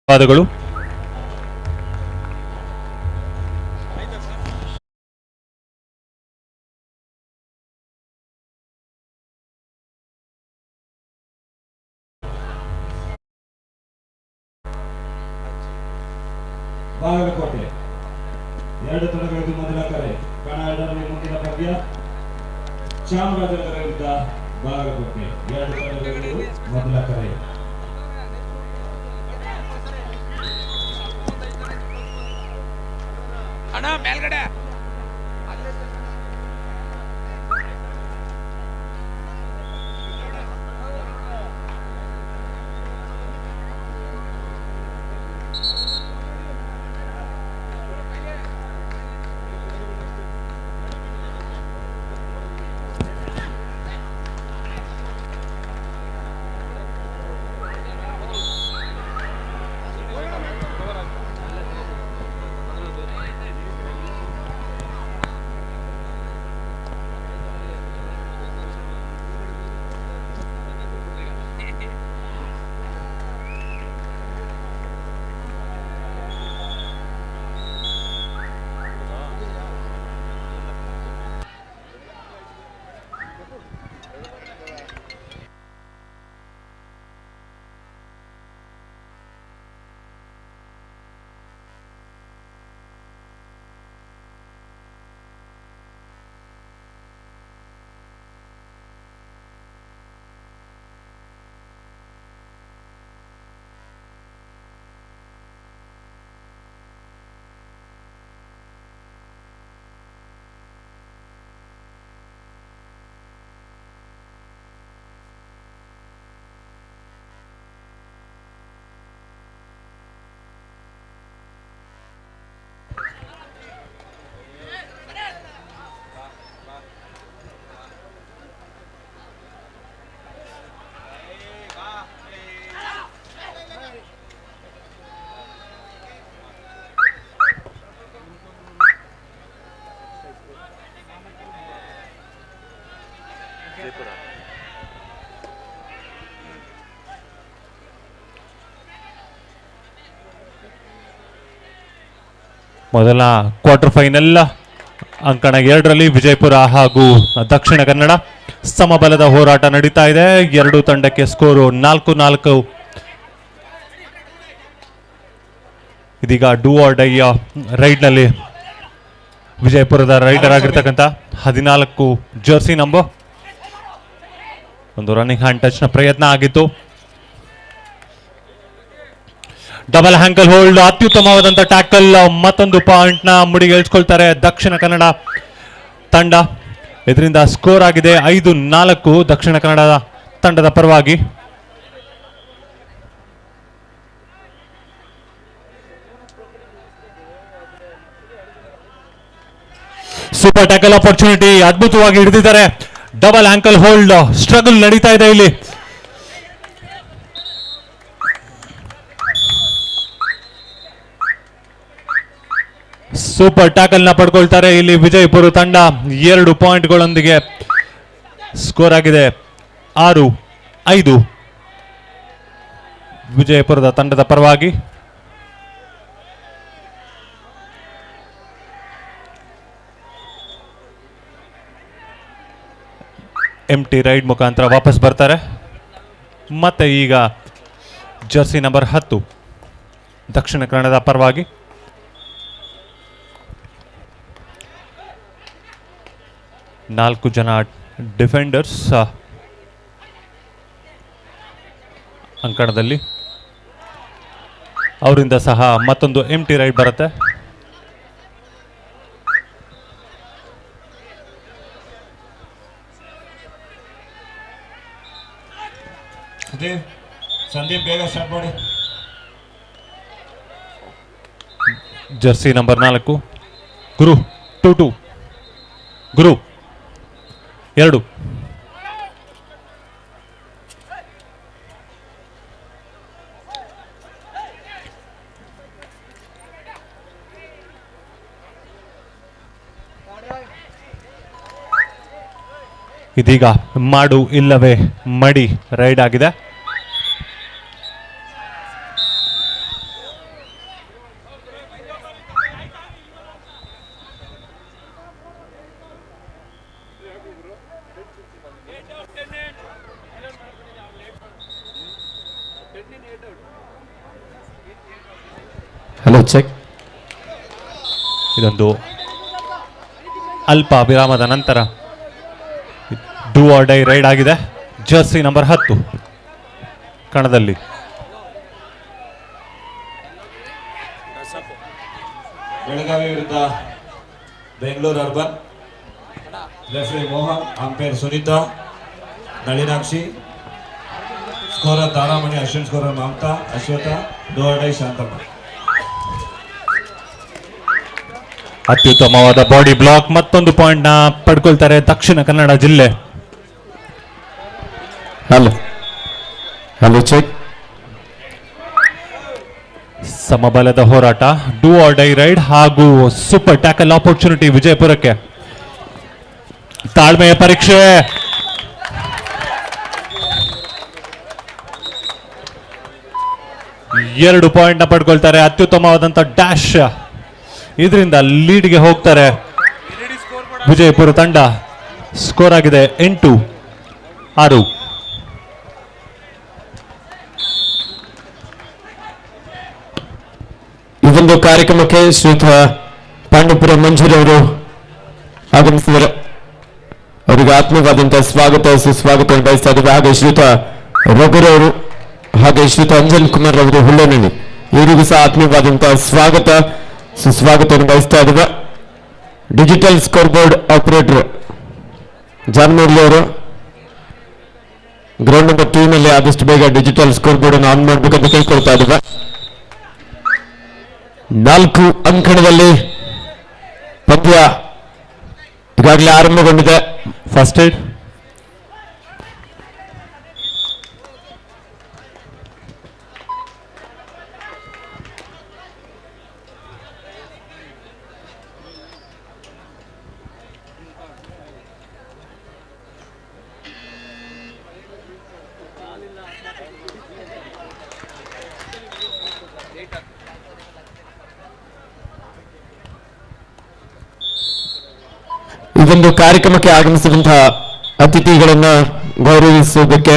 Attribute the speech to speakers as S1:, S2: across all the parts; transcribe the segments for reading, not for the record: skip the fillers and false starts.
S1: ಧನ್ಯವಾದಗಳು.
S2: ಬಾಗಲಕೋಟೆ ಎರಡು ತಂಡಗಳಿಗೆ ಮೊದಲ ಕರೆ. ಕನ್ನಡದಲ್ಲಿ ಮುಂದಿನ ಪಂದ್ಯ ಚಾಮರಾಜನಗರ ವಿರುದ್ಧ ಬಾಗಲಕೋಟೆ. ಎರಡು ತಂಡಗಳಿಗೂ ಮೊದಲ ಕರೆ.
S3: ಅಣ್ಣ ಮೇಲ್ಗಡೆ
S1: ಮೊದಲ ಕ್ವಾರ್ಟರ್ ಫೈನಲ್ ಅಂಕಣ 2ರಲ್ಲಿ ವಿಜಯಪುರ ಹಾಗೂ ದಕ್ಷಿಣ ಕನ್ನಡ ಸಮಬಲದ ಹೋರಾಟ ನಡೀತಾ ಇದೆ. ಎರಡು ತಂಡಕ್ಕೆ ಸ್ಕೋರು 4-4. ಇದೀಗ ಡೂ ಆರ್ ಡೈ ರೈಡ್ನಲ್ಲಿ ವಿಜಯಪುರದ ರೈಡರ್ ಆಗಿರ್ತಕ್ಕಂಥ 14 ಜರ್ಸಿ ನಂಬರ್ ಒಂದು ರನ್ನಿಂಗ್ ಹ್ಯಾಂಡ್ ಟಚ್ ನ ಪ್ರಯತ್ನ ಆಗಿತ್ತು. ಡಬಲ್ ಹ್ಯಾಂಕಲ್ ಹೋಲ್ಡ್, ಅತ್ಯುತ್ತಮವಾದಂಥ ಟ್ಯಾಕಲ್. ಮತ್ತೊಂದು ಪಾಯಿಂಟ್ ನ ಮುಡಿಗೇರಿಸಿಕೊಳ್ತಾರೆ ದಕ್ಷಿಣ ಕನ್ನಡ ತಂಡ. ಇದರಿಂದ ಸ್ಕೋರ್ ಆಗಿದೆ 5-4 ದಕ್ಷಿಣ ಕನ್ನಡ ತಂಡದ ಪರವಾಗಿ. ಸೂಪರ್ ಟ್ಯಾಕಲ್ ಆಪರ್ಚುನಿಟಿ, ಅದ್ಭುತವಾಗಿ ಹಿಡಿದಿದ್ದಾರೆ. ಡಬಲ್ ಆಂಕಲ್ ಹೋಲ್ಡ್, ಸ್ಟ್ರಗಲ್ ನಡೀತಾ ಇದೆ ಇಲ್ಲಿ. ಸೂಪರ್ ಟ್ಯಾಕಲ್ ನ ಪಡ್ಕೊಳ್ತಾರೆ ಇಲ್ಲಿ ವಿಜಯಪುರ ತಂಡ. 2 ಪಾಯಿಂಟ್ಗಳೊಂದಿಗೆ ಸ್ಕೋರ್ ಆಗಿದೆ 6-5 ವಿಜಯಪುರದ ತಂಡದ ಪರವಾಗಿ. ಎಂಟಿ ರೈಡ್ ಮುಖಾಂತರ ವಾಪಸ್ ಬರ್ತಾರೆ. ಮತ್ತೆ ಈಗ ಜರ್ಸಿ ನಂಬರ್ 10 ದಕ್ಷಿಣ ಕನ್ನಡದ ಪರವಾಗಿ. ನಾಲ್ಕು ಜನ ಡಿಫೆಂಡರ್ಸ್ ಅಂಕಣದಲ್ಲಿ. ಅವರಿಂದ ಸಹ ಮತ್ತೊಂದು ಎಂಟಿ ರೈಡ್ ಬರುತ್ತೆ.
S2: ಸಂದೀಪ್ ಬೇಗ ಸ್ಟಾರ್ಟ್ ಮಾಡಿ.
S1: Jersey number 4 Guru 2-2 Guru 2. ಇದೀಗ ಮಾಡು ಇಲ್ಲವೇ ಮಡಿ ರೈಡ್ ಆಗಿದೆ.
S3: Hello check.
S1: ಇದೊಂದು ಅಲ್ಪ ವಿರಾಮದ ನಂತರ ಡೂ ಆರ್ ಡೈ ರೈಡ್ ಆಗಿದೆ. ಜರ್ಸಿ ನಂಬರ್ 10 ಕಣದಲ್ಲಿ.
S2: ಬೆಳಗಾವಿ ವಿರುದ್ಧ Bengaluru urban. Referee Mohan, umpire Sunita, Nalinakshi, scorer Taramani, Ashwin scorer Mamata, Ashwatha, ಡೋರ್ಡೈ ಶಾಂತಮ್ಮ.
S1: ಅತ್ಯುತ್ತಮವಾದ ಬಾಡಿ ಬ್ಲಾಕ್. ಮತ್ತೊಂದು ಪಾಯಿಂಟ್ ನ ಪಡ್ಕೊಳ್ತಾರೆ ದಕ್ಷಿಣ ಕನ್ನಡ ಜಿಲ್ಲೆ.
S3: Hello hello check.
S1: ಸಮಬಲದ ಹೋರಾಟ, ಡೂ ಆರ್ ಡೈ ರೈಡ್ ಹಾಗೂ ಸೂಪರ್ ಟ್ಯಾಕಲ್ ಆಪರ್ಚುನಿಟಿ ವಿಜಯಪುರಕ್ಕೆ. ತಾಳ್ಮೆಯ ಪರೀಕ್ಷೆ. ಎರಡು ಪಾಯಿಂಟ್ ನ ಪಡ್ಕೊಳ್ತಾರೆ. ಅತ್ಯುತ್ತಮವಾದಂತ ಡ್ಯಾಶ್. ಇದರಿಂದ ಲೀಡ್ಗೆ ಹೋಗ್ತಾರೆ ವಿಜಯಪುರ ತಂಡ. ಸ್ಕೋರ್ ಆಗಿದೆ 8-6.
S3: ಇದೊಂದು ಕಾರ್ಯಕ್ರಮಕ್ಕೆ ಶ್ರೀಯುತ ಪಾಂಡವಪುರ ಮಂಜೂರ್ ಅವರು ಆಗಮಿಸಿದ್ದಾರೆ. ಅವರಿಗೆ ಆತ್ಮೀಯವಾದಂತಹ ಸ್ವಾಗತ ಸುಸ್ವಾಗತ ಬಯಸ್ತಾ ಇದ್ದಾರೆ. ಹಾಗೆ ಶ್ರೀಯುತ ರಘುರವರು ಹಾಗೆ ಶ್ರೀಯುತ ಅಂಜನ್ ಕುಮಾರ್ ಅವರು ಹುಳ್ಳನಹಳ್ಳಿ, ಇವರಿಗೂ ಸಹ ಆತ್ಮೀಯವಾದಂತಹ ಸ್ವಾಗತ ಸುಸ್ವಾಗತ ಬಯಸ್ತಾ ಇದ್ದಾರೆ. ಡಿಜಿಟಲ್ ಸ್ಕೋರ್ ಬೋರ್ಡ್ ಆಪರೇಟರ್ ಜಾನ್ಮೂರ್ಲಿ ಅವರು ಗ್ರೌಂಡ್ ನಂಬರ್ 2 ನಲ್ಲಿ ಆದಷ್ಟು ಬೇಗ ಡಿಜಿಟಲ್ ಸ್ಕೋರ್ ಬೋರ್ಡ್ ಅನ್ನು ಆನ್ ಮಾಡಬೇಕಂತ ಕೇಳ್ಕೊಳ್ತಾ ಇದ್ದಾರೆ. 4 ಅಂಕಣದಲ್ಲಿ ಪಂದ್ಯ ಈಗಾಗಲೇ ಆರಂಭಗೊಂಡಿದೆ.
S1: First aid.
S3: ಇದೊಂದು ಕಾರ್ಯಕ್ರಮಕ್ಕೆ ಆಗಮಿಸಿದಂತಹ ಅತಿಥಿಗಳನ್ನ ಗೌರವಿಸುವುದಕ್ಕೆ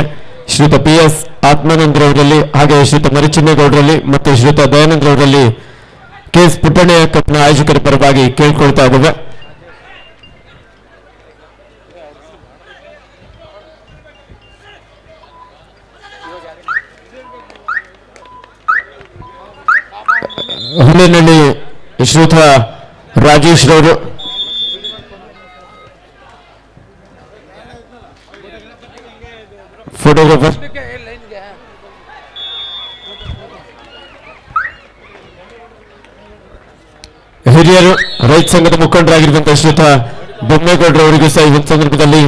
S3: ಶ್ರೀಯುತ PS ಆತ್ಮಾನಂದ್ರವರಲ್ಲಿ ಹಾಗೆ ಶ್ರೀಯುತ ಮರಿಚಿನ್ನೇಗೌಡರಲ್ಲಿ ಮತ್ತು ಶ್ರೀಯುತ ದಯಾನಂದ್ರವರಲ್ಲಿ KS ಪುಟ್ಟಣ್ಣಯ್ಯ ಕಪ್ನ ಆಯೋಜಕರ ಪರವಾಗಿ ಕೇಳ್ಕೊಳ್ತಾ ಇದ್ದೇವೆ. ಹುಲ್ಲೇನಹಳ್ಳಿ ಶ್ರೀಯುತ ರಾಜೇಶ್ ರವರು, ಫೋಟೋಗ್ರಾಫರ್ ಹಿರಿಯರು ರೈತ ಸಂಘದ ಮುಖಂಡರಾಗಿರುವಂತಹ ಶ್ರೀಯುತ ಬೊಮ್ಮೇಗೌಡರವರಿಗೂ ಸಹ ಈ ಒಂದು ಸಂದರ್ಭದಲ್ಲಿ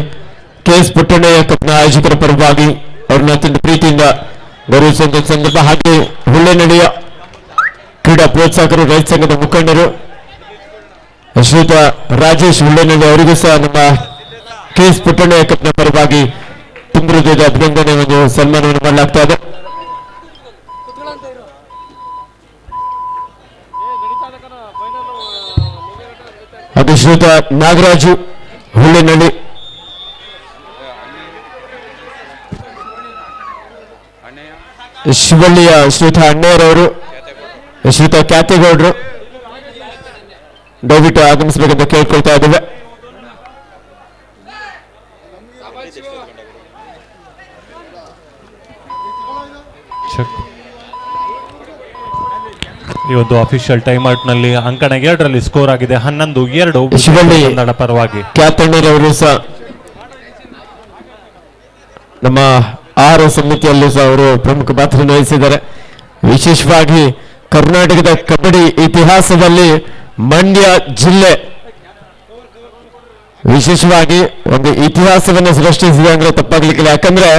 S3: KS ಪುಟ್ಟಣ್ಣಯ್ಯ ಕಪ್ನ ಆಯೋಜಕರ ಪರವಾಗಿ ಅವ್ರನ್ನ ಅತ್ಯಂತ ಪ್ರೀತಿಯಿಂದ ಗೌರವಿಸುವಂತಹ ಸಂದರ್ಭ. ಹಾಗೆ ಹುಲ್ಲೇನಹಳ್ಳಿಯ ಕ್ರೀಡಾ ಪ್ರೋತ್ಸಾಹಕರು ರೈತ ಸಂಘದ ಮುಖಂಡರು ಶ್ರೀಯುತ ರಾಜೇಶ್ ಹುಲ್ಲೇನಹಳ್ಳಿ ಅವರಿಗೂ ಸಹ ನಮ್ಮ KS ಪುಟ್ಟಣ್ಣಯ್ಯ ಕಪ್ನ ಪರವಾಗಿ ತುಂಬ ಹೃದಯದ ಅಭಿನಂದನೆ ಒಂದು ಸನ್ಮಾನವನ್ನು ಮಾಡಲಾಗ್ತಾ ಇದೆ. ಅದು ಶ್ರೀಯುತ ನಾಗರಾಜು ಹುಲ್ಲೇನಹಳ್ಳಿ, ಶಿವಳ್ಳಿಯ ಶ್ರೀಯುತ ಅಣ್ಣಯ್ಯರವರು, ಶ್ರೀಯುತ ಕ್ಯಾತೇಗೌಡರು ದಯವಿಟ್ಟು ಆಗಮಿಸಬೇಕಂತ ಕೇಳ್ಕೊಳ್ತಾ ಇದ್ದೇವೆ.
S1: ಈ ಒಂದು ಅಫಿಷಿಯಲ್ ಟೈಮ್ ಔಟ್ ನಲ್ಲಿ ಅಂಕಣ 2ರಲ್ಲಿ ಸ್ಕೋರ್ ಆಗಿದೆ 11-2
S3: ಶಿವಳ್ಳಿ
S1: ಕನ್ನಡ ಪರವಾಗಿ.
S3: ಕ್ಯಾತಣ್ಣರವರು ಸಹ ನಮ್ಮ ಆಹಾರ ಸಮಿತಿಯಲ್ಲೂ ಸಹ ಅವರು ಪ್ರಮುಖ ಪಾತ್ರ ವಹಿಸಿದ್ದಾರೆ. ವಿಶೇಷವಾಗಿ ಕರ್ನಾಟಕದ ಕಬಡ್ಡಿ ಇತಿಹಾಸದಲ್ಲಿ ಮಂಡ್ಯ ಜಿಲ್ಲೆ ವಿಶೇಷವಾಗಿ ಒಂದು ಇತಿಹಾಸವನ್ನು ಸೃಷ್ಟಿಸಿದೆ ಅಂದ್ರೆ ತಪ್ಪಾಗ್ಲಿಕ್ಕಿಲ್ಲ. ಯಾಕಂದ್ರೆ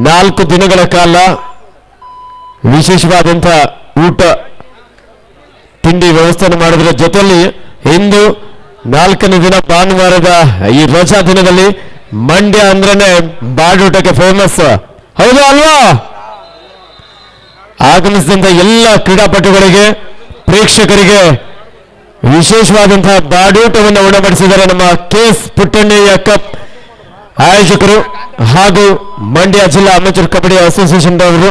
S3: 4 ದಿನಗಳ ಕಾಲ ವಿಶೇಷವಾದಂತಹ ಊಟ ತಿಂಡಿ ವ್ಯವಸ್ಥೆಯನ್ನು ಮಾಡೋದ್ರ ಜೊತೆಯಲ್ಲಿ ಇಂದು 4ನೇ ದಿನ ಭಾನುವಾರದ ಈ ರಜಾ ದಿನದಲ್ಲಿ ಮಂಡ್ಯ ಅಂದ್ರೇನೆ ಬಾಡೂಟಕ್ಕೆ ಫೇಮಸ್, ಹೌದು ಅಲ್ವಾ? ಆಗಮಿಸಿದಂತ ಎಲ್ಲ ಕ್ರೀಡಾಪಟುಗಳಿಗೆ ಪ್ರೇಕ್ಷಕರಿಗೆ ವಿಶೇಷವಾದಂತಹ ಬಾಡೂಟವನ್ನು ಉಣಬಡಿಸಿದ್ದಾರೆ ನಮ್ಮ KS ಪುಟ್ಟಣ್ಣಯ್ಯ ಕಪ್ ಆಯೋಜಕರು ಹಾಗೂ ಮಂಡ್ಯ ಜಿಲ್ಲಾ ಅಮೆಚೂರ್ ಕಬಡ್ಡಿ ಅಸೋಸಿಯೇಷನ್ ಅವರು.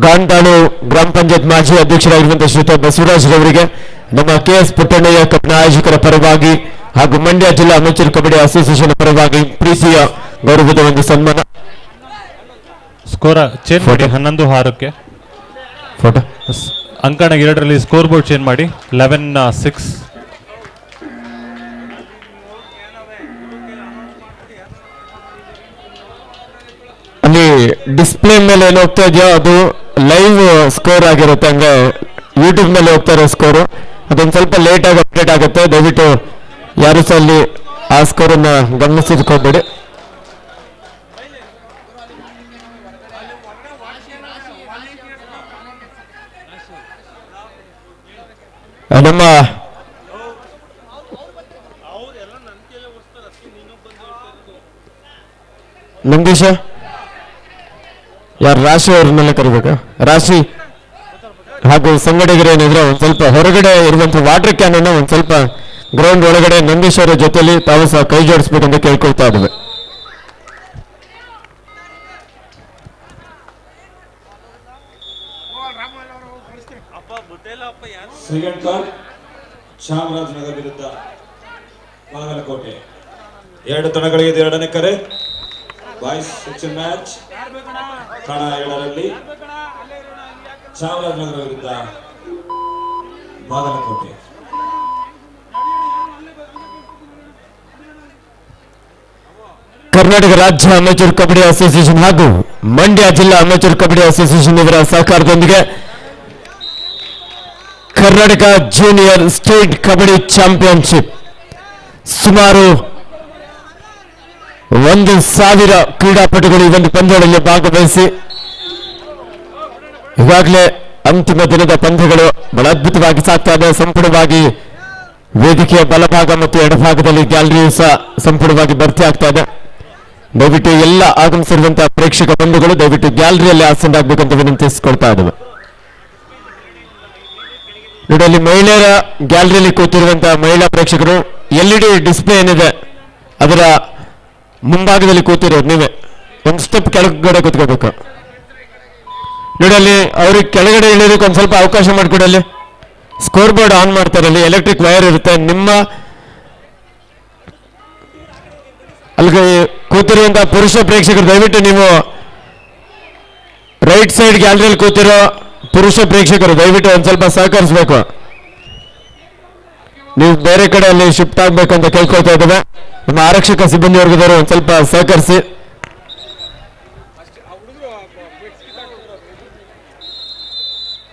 S3: ಗಾಂಧಾಳು ಗ್ರಾಮ ಪಂಚಾಯತ್ ಮಾಜಿ ಅಧ್ಯಕ್ಷರಾಗಿರುವಂತಹ ಶ್ರೀಯುತ ಬಸವರಾಜ್ ರವರಿಗೆ ನಮ್ಮ KS ಪುಟ್ಟಣ್ಣಯ್ಯ ಕಪ್ನ ಆಯೋಜಕರ ಪರವಾಗಿ ಹಾಗೂ ಮಂಡ್ಯ ಜಿಲ್ಲಾ ಅಮೆಚೂರ್ ಕಬಡ್ಡಿ ಅಸೋಸಿಯೇಷನ್ ಪರವಾಗಿ ಪ್ರೀತಿಯ ಗೌರವದ ಒಂದು ಸನ್ಮಾನ.
S1: ಸ್ಕೋರ್ ಚೇಂಜ್ ಮಾಡಿ 11-6
S3: ಫೋಟೋ
S1: ಅಂಕಣ 2ರಲ್ಲಿ ಸ್ಕೋರ್ ಬೋರ್ಡ್ ಚೇಂಜ್ ಮಾಡಿ 11-6.
S3: ಅಲ್ಲಿ ಡಿಸ್ಪ್ಲೇ ಮೇಲೆ ಏನು ಹೋಗ್ತಾ ಇದೆಯೋ ಅದು ಲೈವ್ ಸ್ಕೋರ್ ಆಗಿರುತ್ತೆ, ಹಂಗೆ ಯೂಟ್ಯೂಬ್ ಮೇಲೆ ಹೋಗ್ತಾ ಇರೋ ಸ್ಕೋರು ಅದೊಂದು ಸ್ವಲ್ಪ ಲೇಟ್ ಆಗಿ ಅಪ್ಡೇಟ್ ಆಗುತ್ತೆ. ದಯವಿಟ್ಟು ಯಾರು ಸಹ ಅಲ್ಲಿ ಆ ಸ್ಕೋರನ್ನು ಗಮನಿಸಿದ್ಕೋಬೇಡಿ. ನಮ್ಮ ನಂದೀಶ ಯಾರು ರಾಶಿ ಅವ್ರನ್ನೆಲ್ಲ ಕರಿಬೇಕಾ? ರಾಶಿ ಹಾಗೂ ಸಂಗಡಿಗರು ಏನಿದ್ರೆ ಒಂದ್ ಸ್ವಲ್ಪ ಹೊರಗಡೆ ಇರುವಂತಹ ವಾಟರ್ ಕ್ಯಾನ್ ಅನ್ನ ಒಂದ್ ಸ್ವಲ್ಪ ಗ್ರೌಂಡ್ ಒಳಗಡೆ ನಂದೀಶ್ ಅವರ ಜೊತೆಲಿ ತಾವು ಸಹ ಕೈ ಜೋಡಿಸ್ಬೇಕಂತ ಕೇಳ್ಕೊಳ್ತಾ ಇದ್ದೇವೆ.
S2: ಸೆಕೆಂಡ್ ಕಾರ್ಡ್ ಚಾಮರಾಜನಗರ ವಿರುದ್ಧ ಬಾಗಲಕೋಟೆ. 2 ತಂಡಗಳಿಗೆ 2ನೇ ಕರೆ. ಬಾಯ್ಸ್ ಸೆಕ್ಷನ್ ಮ್ಯಾಚ್ ಕಣ 7ರಲ್ಲಿ ಚಾಮರಾಜನಗರ ವಿರುದ್ಧ ಬಾಗಲಕೋಟೆ.
S3: ಕರ್ನಾಟಕ ರಾಜ್ಯ ಅಮೆಚೂರ್ ಕಬಡ್ಡಿ ಅಸೋಸಿಯೇಷನ್ ಹಾಗೂ ಮಂಡ್ಯ ಜಿಲ್ಲಾ ಅಮೆಚೂರ್ ಕಬಡ್ಡಿ ಅಸೋಸಿಯೇಷನ್ ಇವರ ಸಹಕಾರದೊಂದಿಗೆ Karnataka junior state kabaddi championship ಸುಮಾರು 1,000 ಕ್ರೀಡಾಪಟುಗಳು ಈ ಒಂದು ಪಂದ್ಯಗಳಲ್ಲಿ ಭಾಗವಹಿಸಿ ಈಗಾಗಲೇ ಅಂತಿಮ ದಿನದ ಪಂದ್ಯಗಳು ಬಹಳ ಅದ್ಭುತವಾಗಿ ಸಾಗ್ತಾ ಇದೆ. ಸಂಪೂರ್ಣವಾಗಿ ವೇದಿಕೆಯ ಬಲಭಾಗ ಮತ್ತು ಎಡಭಾಗದಲ್ಲಿ ಗ್ಯಾಲರಿಯು ಸಹ ಸಂಪೂರ್ಣವಾಗಿ ಭರ್ತಿ ಆಗ್ತಾ ಇದೆ. ದಯವಿಟ್ಟು ಎಲ್ಲ ಆಗಮಿಸಿರುವಂತಹ ಪ್ರೇಕ್ಷಕ ಬಂಧುಗಳು ದಯವಿಟ್ಟು ಗ್ಯಾಲರಿಯಲ್ಲಿ ಆಸೀನರಾಗಬೇಕಂತ ವಿನಂತಿಸಿಕೊಳ್ತಾ ಇದ್ದೇವೆ. ನೋಡಿ, ಅಲ್ಲಿ ಮಹಿಳೆಯರ ಗ್ಯಾಲರಿಯಲ್ಲಿ ಕೂತಿರುವಂತಹ ಮಹಿಳಾ ಪ್ರೇಕ್ಷಕರು LED ಡಿಸ್ಪ್ಲೇ ಏನಿದೆ ಅದರ ಮುಂಭಾಗದಲ್ಲಿ ಕೂತಿರೋರು ನೀವೇ ಒಂದು ಸ್ಟೆಪ್ ಕೆಳಗಡೆ ಕೂತ್ಕೋಬೇಕು. ನೋಡಿ, ಅಲ್ಲಿ ಅವ್ರಿಗೆ ಕೆಳಗಡೆ ಇಳಿಯೋದಕ್ಕೆ ಒಂದು ಸ್ವಲ್ಪ ಅವಕಾಶ ಮಾಡಿಕೊಡಲ್ಲಿ. ಸ್ಕೋರ್ ಬೋರ್ಡ್ ಆನ್ ಮಾಡ್ತಾರೆ, ಅಲ್ಲಿ ಎಲೆಕ್ಟ್ರಿಕ್ ವೈರ್ ಇರುತ್ತೆ. ನಿಮ್ಮ ಅಲ್ಲಿಗೆ ಕೂತಿರುವಂತಹ ಪುರುಷ ಪ್ರೇಕ್ಷಕರು ದಯವಿಟ್ಟು ನೀವು ರೈಟ್ ಸೈಡ್ ಗ್ಯಾಲರಿಯಲ್ಲಿ ಕೂತಿರೋ ಪುರುಷ ಪ್ರೇಕ್ಷಕರು ದಯವಿಟ್ಟು ಒಂದು ಸ್ವಲ್ಪ ಸಹಕರಿಸಬೇಕು. ನೀವು ಬೇರೆ ಕಡೆ ಅಲ್ಲಿ ಶಿಫ್ಟ್ ಆಗ್ಬೇಕಂತ ಕೇಳ್ಕೊಳ್ತಾ ಇದ್ದೇವೆ. ನಮ್ಮ ಆರಕ್ಷಕ ಸಿಬ್ಬಂದಿ ವರ್ಗದವರು ಒಂದು ಸ್ವಲ್ಪ ಸಹಕರಿಸಿ.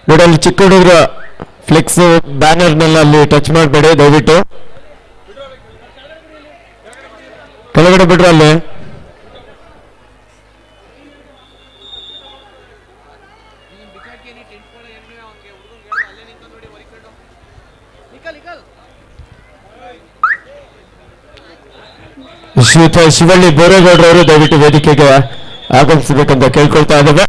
S3: ನೋಡಿ, ಅಲ್ಲಿ ಚಿಕ್ಕ ಹುಡುಗರ ಫ್ಲೆಕ್ಸ್ ಬ್ಯಾನರ್ನೆಲ್ಲ ಅಲ್ಲಿ ಟಚ್ ಮಾಡಬೇಡಿ ದಯವಿಟ್ಟು. ಕೆಳಗಡೆ ಬಿಡ್ರು ಅಲ್ಲಿ. ಶ್ರೀಯುತ ಶಿವಳ್ಳಿ ಬೋರೇಗೌಡರವರು ದಯವಿಟ್ಟು ವೇದಿಕೆಗೆ ಆಗಮಿಸಬೇಕಂತ ಕೇಳ್ಕೊಳ್ತಾ ಇದ್ದೇವೆ.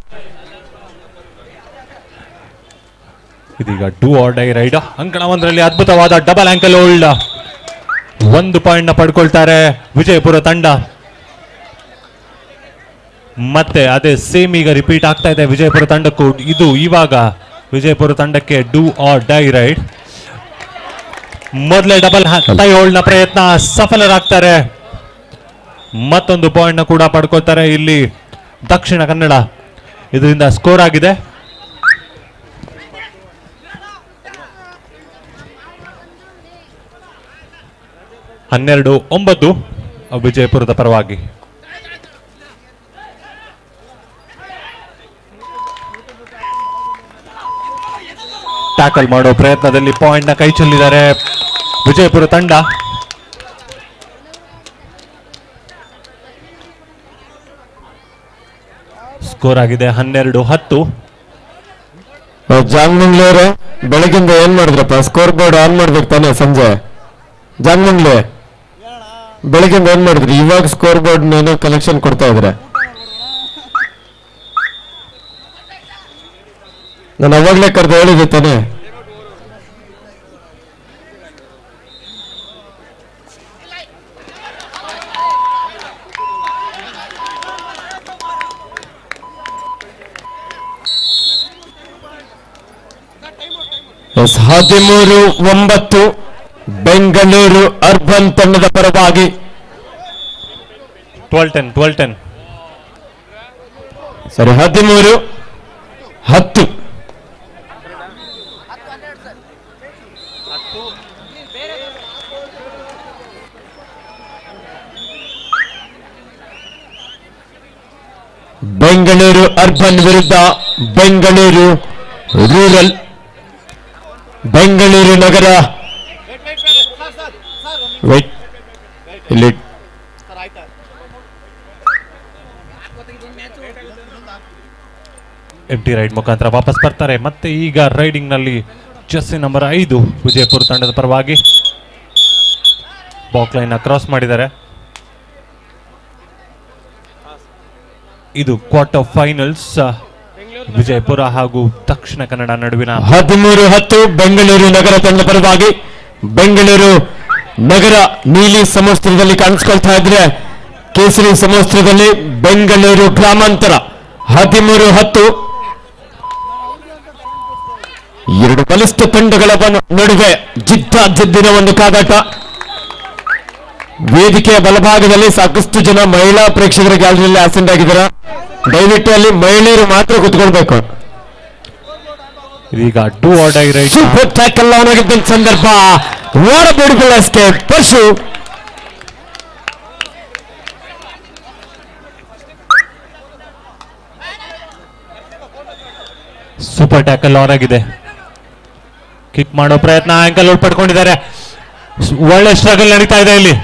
S1: ಇದೀಗ ಡೂ ಆರ್ ಡೈ ರೈಡ್. ಅಂಕಣ 1ರಲ್ಲಿ ಅದ್ಭುತವಾದ ಡಬಲ್ ಆಂಕಲ್ ಹೋಲ್ಡ್ 1 ಪಾಯಿಂಟ್ ನ ಪಡ್ಕೊಳ್ತಾರೆ ವಿಜಯಪುರ ತಂಡ. ಮತ್ತೆ ಅದೇ ಸೇಮ್ ಈಗ ರಿಪೀಟ್ ಆಗ್ತಾ ಇದೆ ವಿಜಯಪುರ ತಂಡಕ್ಕೂ. ಇದು ಇವಾಗ ವಿಜಯಪುರ ತಂಡಕ್ಕೆ ಡೂ ಆರ್ ಡೈ ರೈಡ್. ಮೊದಲೇ ಡಬಲ್ ಟೈ ಹೋಲ್ಡ್ ನ ಪ್ರಯತ್ನ ಸಫಲರಾಗ್ತಾರೆ. ಮತ್ತೊಂದು ಪಾಯಿಂಟ್ ನ ಕೂಡ ಪಡ್ಕೊಳ್ತಾರೆ ಇಲ್ಲಿ ದಕ್ಷಿಣ ಕನ್ನಡ. ಇದರಿಂದ ಸ್ಕೋರ್ ಆಗಿದೆ 12-9 ವಿಜಯಪುರದ ಪರವಾಗಿ. ಟ್ಯಾಕಲ್ ಮಾಡೋ ಪ್ರಯತ್ನದಲ್ಲಿ ಪಾಯಿಂಟ್ ನ ಕೈ ಚೆಲ್ಲಿದ್ದಾರೆ ವಿಜಯಪುರ ತಂಡ. ಸ್ಕೋರ್ ಆಗಿದೆ 12-10.
S3: ಜಾಂಗ್ಮಂಗ್ಲೂರು ಬೆಳಗಿಂದ ಏನ್ ಮಾಡಿದ್ರಪ್ಪ? ಸ್ಕೋರ್ ಬೋರ್ಡ್ ಆನ್ ಮಾಡ್ಬೇಕು ತಾನೆ ಸಂಜೆ. ಜಾಂಗ್ಮಂಗ್ಲೆ ಬೆಳಗಿಂದ ಏನ್ ಮಾಡಿದ್ರಿ? ಇವಾಗ ಸ್ಕೋರ್ ಬೋರ್ಡ್ ಏನೋ ಕಲೆಕ್ಷನ್ ಕೊಡ್ತಾ ಇದ್ರೆ ನಾನು ಅವಾಗ್ಲೇ ಕರೆದು ಹೇಳಿದ್ದೆ ತಾನೆ. 13-9 ಬೆಂಗಳೂರು ಅರ್ಬನ್ ತಂಡದ ಪರವಾಗಿ
S1: 12-10
S3: ಸರಿ 13-10 ಬೆಂಗಳೂರು ಅರ್ಬನ್ ವಿರುದ್ಧ ಬೆಂಗಳೂರು ರೂರಲ್. ಬೆಂಗಳೂರು ನಗರ ವೇಟ್ ಇಲ್ಲಿ
S1: ಎಂಟಿ ರೈಡ್ ಮುಖಾಂತರ ವಾಪಸ್ ಬರ್ತಾರೆ. ಮತ್ತೆ ಈಗ ರೈಡಿಂಗ್ ನಲ್ಲಿ ಜೆರ್ಸಿ ನಂಬರ್ 5 ವಿಜಯಪುರ ತಂಡದ ಪರವಾಗಿ ಬಾಕ್ ಲೈನ್ ಕ್ರಾಸ್ ಮಾಡಿದ್ದಾರೆ. ಇದು ಕ್ವಾರ್ಟರ್ ಫೈನಲ್ಸ್ ವಿಜಯಪುರ ಹಾಗೂ ದಕ್ಷಿಣ ಕನ್ನಡ ನಡುವಿನ
S3: 13-10 ಬೆಂಗಳೂರು ನಗರ ತಂಡದ ಪರವಾಗಿ. ಬೆಂಗಳೂರು ನಗರ ನೀಲಿ ಸಮವಸ್ತ್ರದಲ್ಲಿ ಕಾಣಿಸ್ಕೊಳ್ತಾ ಇದ್ರೆ, ಕೇಸರಿ ಸಮವಸ್ತ್ರದಲ್ಲಿ ಬೆಂಗಳೂರು ಗ್ರಾಮಾಂತರ. 13-10 ಎರಡು ಬಲಿಷ್ಠ ತಂಡಗಳ ನಡುವೆ ಜಿದ್ದಿನ ಒಂದು ಕಾದಾಟ. ವೇದಿಕೆಯ ಬಲಭಾಗದಲ್ಲಿ ಸಾಕಷ್ಟು ಜನ ಮಹಿಳಾ ಪ್ರೇಕ್ಷಕರ ಗ್ಯಾಲರಿಯಲ್ಲಿ ಆಸೆಂಡ್ ಆಗಿದ್ದಾರೆ. ದಯವಿಟ್ಟು ಅಲ್ಲಿ ಮಹಿಳೆಯರು ಮಾತ್ರ ಕುತ್ಕೊಳ್ಬೇಕು.
S1: ಇದೀಗ do or die raid
S3: super tackle on ಆಗಿದ್ದ ಸಂದರ್ಭ. What a beautiful escape Parshu.
S1: Super tackle on ಆಗಿದೆ. ಕಿಕ್ ಮಾಡೋ ಪ್ರಯತ್ನ, ಆಂಕಲ್ ಔಟ್ ಪಡ್ಕೊಂಡಿದ್ದಾರೆ. ಒಳ್ಳೆ ಸ್ಟ್ರಗಲ್ ನಡೀತಾ ಇದೆ ಇಲ್ಲಿ.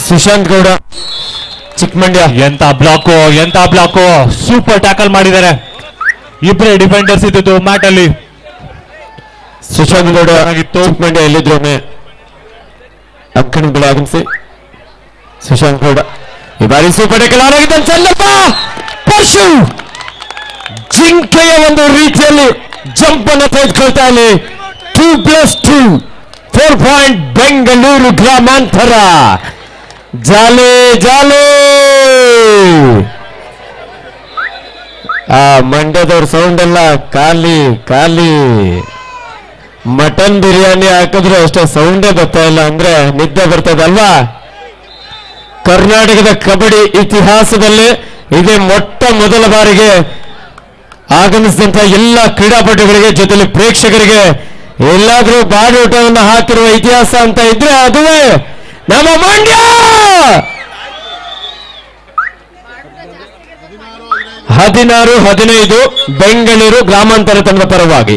S3: ಸುಶಾಂತ್ ಗೌಡ ಚಿಕ್ಕಮಂಡ್ಯ.
S1: ಎಂತ ಬ್ಲಾಕು ಸೂಪರ್ ಟ್ಯಾಕಲ್ ಮಾಡಿದ್ದಾರೆ. ಇಬ್ಬರೇ ಡಿಫೆಂಡರ್ಸ್ ಇದ್ದು ಮ್ಯಾಟ್ ಅಲ್ಲಿ.
S3: ಸುಶಾಂತ್ ಗೌಡ
S1: ಆಗಿತ್ತು.
S3: ಚಿಕ್ಕಮಂಡ್ಯ ಎಲ್ಲಿದ್ರೊಮ್ಮೆ ಅಂಕಣಗಳು ಆಗಮಿಸಿ. ಸುಶಾಂತ್ ಗೌಡ ಈ ಬಾರಿ ಸೂಪರ್ ಟ್ಯಾಕಲ್ ಆನ್ ಆಗಿದ್ದ ಸಂದರ್ಭ. ಪರ್ಶು ಜಿಂಕೆಯ ಒಂದು ರೀತಿಯಲ್ಲಿ ಜಂಪ್ ಅನ್ನು ತೆಗೆದುಕೊಳ್ತಾ ಇಲ್ಲಿ. 2+2 4 ಪಾಯಿಂಟ್ ಬೆಂಗಳೂರು ಗ್ರಾಮಾಂತರ. ಜಾಲೆ ಆ ಮಂಡ್ಯದವ್ರ ಸೌಂಡ್ ಎಲ್ಲ ಖಾಲಿ. ಮಟನ್ ಬಿರಿಯಾನಿ ಹಾಕಿದ್ರೆ ಅಷ್ಟೇ ಸೌಂಡೇ ಬರ್ತಾ ಇಲ್ಲ ಅಂದ್ರೆ ನಿದ್ದೆ ಬರ್ತದಲ್ವಾ. ಕರ್ನಾಟಕದ ಕಬಡ್ಡಿ ಇತಿಹಾಸದಲ್ಲಿ ಇದೇ ಮೊಟ್ಟ ಮೊದಲ ಬಾರಿಗೆ ಆಗಮಿಸಿದಂತ ಎಲ್ಲ ಕ್ರೀಡಾಪಟುಗಳಿಗೆ ಜೊತೆಲಿ ಪ್ರೇಕ್ಷಕರಿಗೆ ಎಲ್ಲಾದ್ರೂ ಬಾಡೂಟವನ್ನು ಹಾಕಿರುವ ಇತಿಹಾಸ ಅಂತ ಇದ್ರೆ ಅದುವೇ ನಮ್ಮ ಮಂಡ್ಯ. 16-15 ಬೆಂಗಳೂರು ಗ್ರಾಮಾಂತರ ತಂಡದ ಪರವಾಗಿ.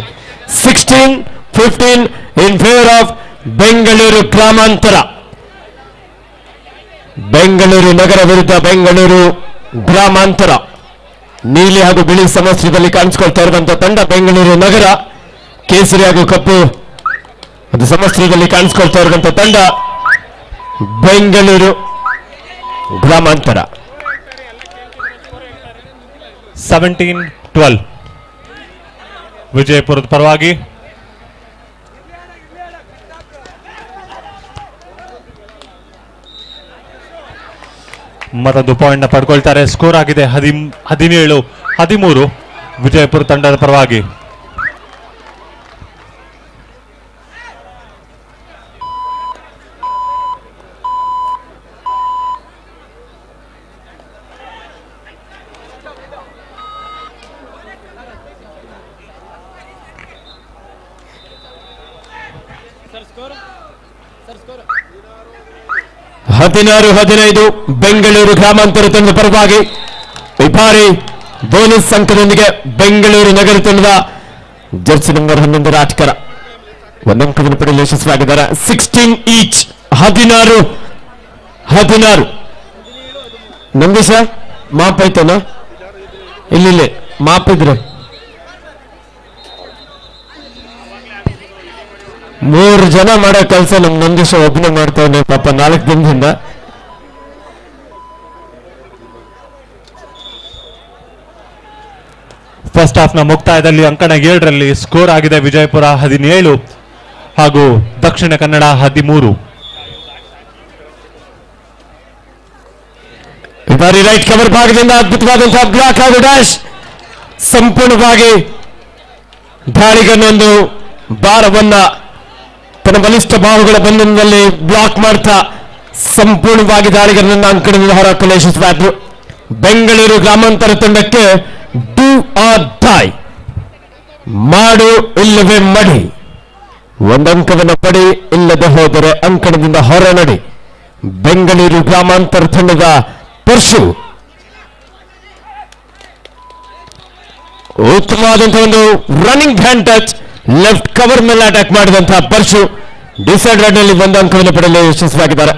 S3: 16-15 ಇನ್ ಫೇವರ್ ಆಫ್ ಬೆಂಗಳೂರು ಗ್ರಾಮಾಂತರ. ಬೆಂಗಳೂರು ನಗರ ವಿರುದ್ಧ ಬೆಂಗಳೂರು ಗ್ರಾಮಾಂತರ. ನೀಲಿ ಹಾಗೂ ಬಿಳಿ ಸಮವಸ್ತ್ರದಲ್ಲಿ ಕಾಣಿಸಿಕೊಳ್ತಾ ಇರುವಂತಹ ತಂಡ ಬೆಂಗಳೂರು ನಗರ. ಕೇಸರಿ ಹಾಗೂ ಕಪ್ಪು ಅದು ಸಮವಸ್ತ್ರದಲ್ಲಿ ಕಾಣಿಸಿಕೊಳ್ತಾ ಇರುವಂತಹ ತಂಡ ಬೆಂಗಳೂರು ಗ್ರಾಮಾಂತರ.
S1: 17-12 ವಿಜಯಪುರದ ಪರವಾಗಿ. ಮತ್ತೊಂದು ಪಾಯಿಂಟ್ ನ ಪಡ್ಕೊಳ್ತಾರೆ. ಸ್ಕೋರ್ ಆಗಿದೆ 17-13 ವಿಜಯಪುರ ತಂಡದ ಪರವಾಗಿ.
S3: ಹದಿನಾರು 15 ಬೆಂಗಳೂರು ಗ್ರಾಮಾಂತರ ತಂಡದ ಪರವಾಗಿ. ಈ ಬಾರಿ ಬೋನಸ್ ಅಂಕದೊಂದಿಗೆ ಬೆಂಗಳೂರು ನಗರ ತಂಡದ ಜರ್ಸಿ ನಂಬರ್ 11 ಆಟಗಾರ ಒಂದಂಕವನ್ನು ಪಡೆಯಲು ಯಶಸ್ವಿಯಾಗಿದ್ದಾರೆ. 16 ಈಚ್. 16 ನಂದೀಶ ಮಾಪ್ ಆಯ್ತಲ್ಲ, ಇಲ್ಲಿ ಮಾಪ್ ಇದ್ರೆ 3 ಜನ ಮಾಡೋ ಕೆಲಸ ನಮ್ ನಂದೀಶ ಒಬ್ಬನೇ ಮಾಡ್ತಾನೆ ಪಾಪ 4 ದಿನದಿಂದ.
S1: ಫಸ್ಟ್ ಹಾಫ್ ನ ಮುಕ್ತಾಯದಲ್ಲಿ ಅಂಕಣ 7ರಲ್ಲಿ ಸ್ಕೋರ್ ಆಗಿದೆ ವಿಜಯಪುರ 17 ಹಾಗೂ ದಕ್ಷಿಣ ಕನ್ನಡ 13.
S3: ಈ ಬಾರಿ ರೈಟ್ ಕವರ್ ಭಾಗದಿಂದ ಅದ್ಭುತವಾದಂತಹ ಬ್ಲಾಕ್ ಹಾಗೂ ಡ್ಯಾಶ್ ಸಂಪೂರ್ಣವಾಗಿ ದಾಳಿಗನ್ನೊಂದು ಭಾರವನ್ನ ತನ್ನ ಬಲಿಷ್ಠ ಬಾಹುಗಳ ಬಂಧನದಲ್ಲಿ ಬ್ಲಾಕ್ ಮಾಡ್ತಾ ಸಂಪೂರ್ಣವಾಗಿ ದಾಳಿಗರನ್ನ ಅಂಕಣದಿಂದ ಹೊರಹಾಕಲು ಯಶಸ್ವಿಯಾದ್ರು. ಬೆಂಗಳೂರು ಗ್ರಾಮಾಂತರ ತಂಡಕ್ಕೆ ಡೂ ಆರ್ ಡೈ, ಮಾಡು ಇಲ್ಲವೇ ಮಡಿ, ಒಂದಂಕವನ್ನು ಪಡಿ, ಇಲ್ಲದೆ ಹೋದರೆ ಅಂಕಣದಿಂದ ಹೊರ ನಡಿ. ಬೆಂಗಳೂರು ಗ್ರಾಮಾಂತರ ತಂಡದ ಪರ್ಶು ಉತ್ತಮವಾದಂತಹ ಒಂದು running hand touch, left cover ಮೇಲೆ ಅಟ್ಯಾಕ್ ಮಾಡಿದಂತಹ ಪರ್ಶು ಡಿಸೈಡ್ ರನ್ ನಲ್ಲಿ ಒಂದು ಅಂಕವನ್ನು ಪಡೆಯಲು ಯಶಸ್ವಿಯಾಗಿದ್ದಾರೆ.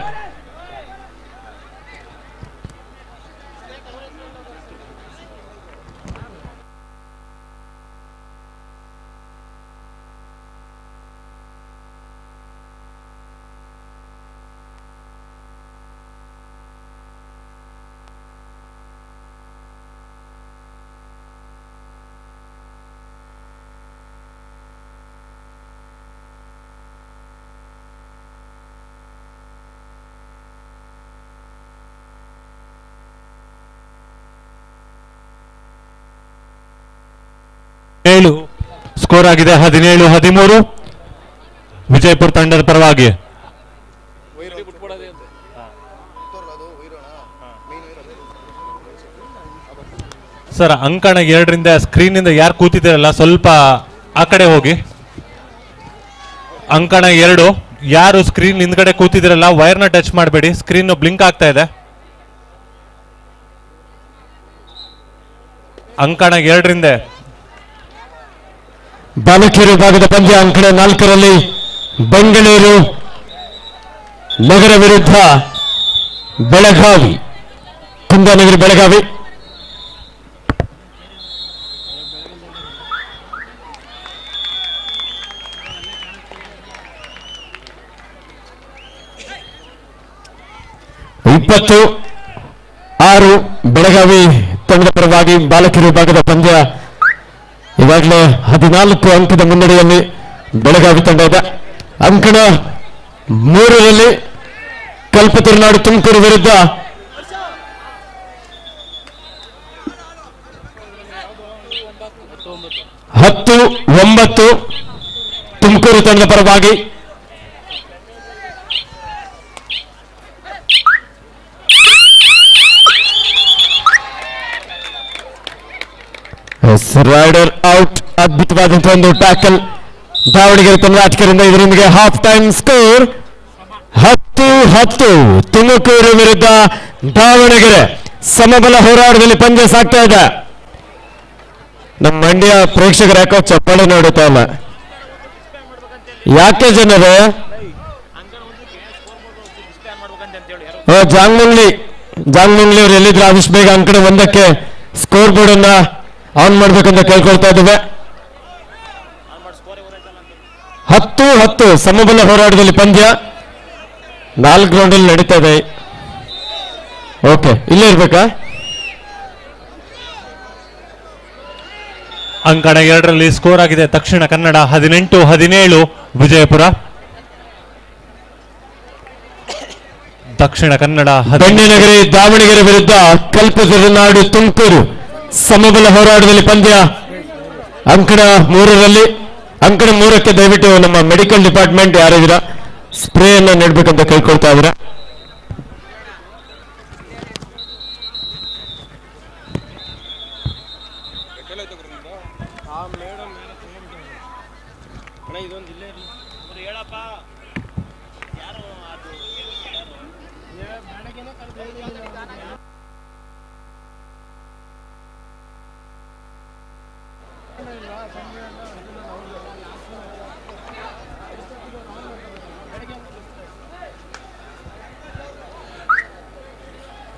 S1: ಸ್ಕೋರ್ ಆಗಿದೆ 17-13 ವಿಜಯಪುರ ತಂಡದ ಪರವಾಗಿ. ಸರ್, ಅಂಕಣ 2ರಿಂದ ಸ್ಕ್ರೀನ್ ಇಂದ ಯಾರು ಕೂತಿದ್ದೀರಲ್ಲ ಸ್ವಲ್ಪ ಆ ಕಡೆ ಹೋಗಿ. ಅಂಕಣ 2 ಯಾರು ಸ್ಕ್ರೀನ್ ಹಿಂದ್ಗಡೆ ಕೂತಿದ್ದೀರಲ್ಲ ವೈರ್ನ ಟಚ್ ಮಾಡಬೇಡಿ, ಸ್ಕ್ರೀನ್ ಬ್ಲಿಂಕ್ ಆಗ್ತಾ ಇದೆ. ಅಂಕಣ 2ರಿಂದ
S3: ಬಾಲಕಿಯರು ಭಾಗದ ಪಂದ್ಯ ಅಂಕಣ 4ರಲ್ಲಿ ಬೆಂಗಳೂರು ನಗರ ವಿರುದ್ಧ ಬೆಳಗಾವಿ, ಕುಂದಾನಗರಿ ಬೆಳಗಾವಿ. ಇಪ್ಪತ್ತು 6 ಬೆಳಗಾವಿ ತಂಡದ ಪರವಾಗಿ ಬಾಲಕಿಯರು ಭಾಗದ ಪಂದ್ಯ. ಈಗಾಗಲೇ 14 ಅಂಕದ ಮುನ್ನಡೆಯಲ್ಲಿ ಬೆಳಗಾವಿ ತಂಡ ಇದೆ. ಅಂಕಣ 3ರಲ್ಲಿ ಕಲ್ಪತರುನಾಡು ತುಮಕೂರು ವಿರುದ್ಧ ಹತ್ತು 9 ತುಮಕೂರು ತಂಡದ ಪರವಾಗಿ. ರೈಡರ್ ಔಟ್, ಅದ್ಭುತವಾದಂತಹ ಒಂದು ಟ್ಯಾಕಲ್ ದಾವಣಗೆರೆ ತಂಡ ಆಟಗಾರರಿಂದ. ಇದರೊಂದಿಗೆ ಹಾಫ್ ಟೈಮ್ ಸ್ಕೋರ್ 10-10 ತುಮಕೂರು ವಿರುದ್ಧ ದಾವಣಗೆರೆ. ಸಮಬಲ ಹೋರಾಟದಲ್ಲಿ ಪಂದ್ಯ ಸಾಗ್ತಾ ಇದೆ. ನಮ್ಮ ಮಂಡ್ಯ ಪ್ರೇಕ್ಷಕರು ಯಾಕೋ ಚಪ್ಪಾಳೆ ನೋಡುತ್ತಾ ಇಲ್ಲ, ಯಾಕೆ ಜನರು? ಜಾಂಗ್ಮಂಗ್ಲಿ ಅವ್ರು ಎಲ್ಲಿದ್ರು ಆದಷ್ಟು ಬೇಗ ಅಂಕಣ 1ಕ್ಕೆ ಸ್ಕೋರ್ ಬೋರ್ಡ್ ಅನ್ನ ಆನ್ ಮಾಡ್ಬೇಕಂತ ಕೇಳ್ಕೊಳ್ತಾ ಇದ್ದೇವೆ. 10-10 ಸಮಬಲ ಹೋರಾಟದಲ್ಲಿ ಪಂದ್ಯ 4 ರೌಂಡಲ್ಲಿ ನಡೀತಾ ಇದೆ. ಓಕೆ, ಇಲ್ಲೇ ಇರ್ಬೇಕಾ?
S1: ಅಂಕಣ 2ರಲ್ಲಿ ಸ್ಕೋರ್ ಆಗಿದೆ ದಕ್ಷಿಣ ಕನ್ನಡ 18-17 ವಿಜಯಪುರ. ದಕ್ಷಿಣ ಕನ್ನಡ
S3: ಬೆಣ್ಣೆನಗರಿ ದಾವಣಗೆರೆ ವಿರುದ್ಧ ಕಲ್ಪತರುನಾಡು ತುಮಕೂರು ಸಮಬಲ ಹೋರಾಟದಲ್ಲಿ ಪಂದ್ಯ ಅಂಕಣ 3ರಲ್ಲಿ. ಅಂಕಣ 3ಕ್ಕೆ ದಯವಿಟ್ಟು ನಮ್ಮ ಮೆಡಿಕಲ್ ಡಿಪಾರ್ಟ್ಮೆಂಟ್ ಯಾರಿದ್ದೀರಾ ಸ್ಪ್ರೇ ಅನ್ನ ನೀಡಬೇಕಂತ ಕೇಳ್ಕೊಳ್ತಾ ಇದ್ದೀರಾ.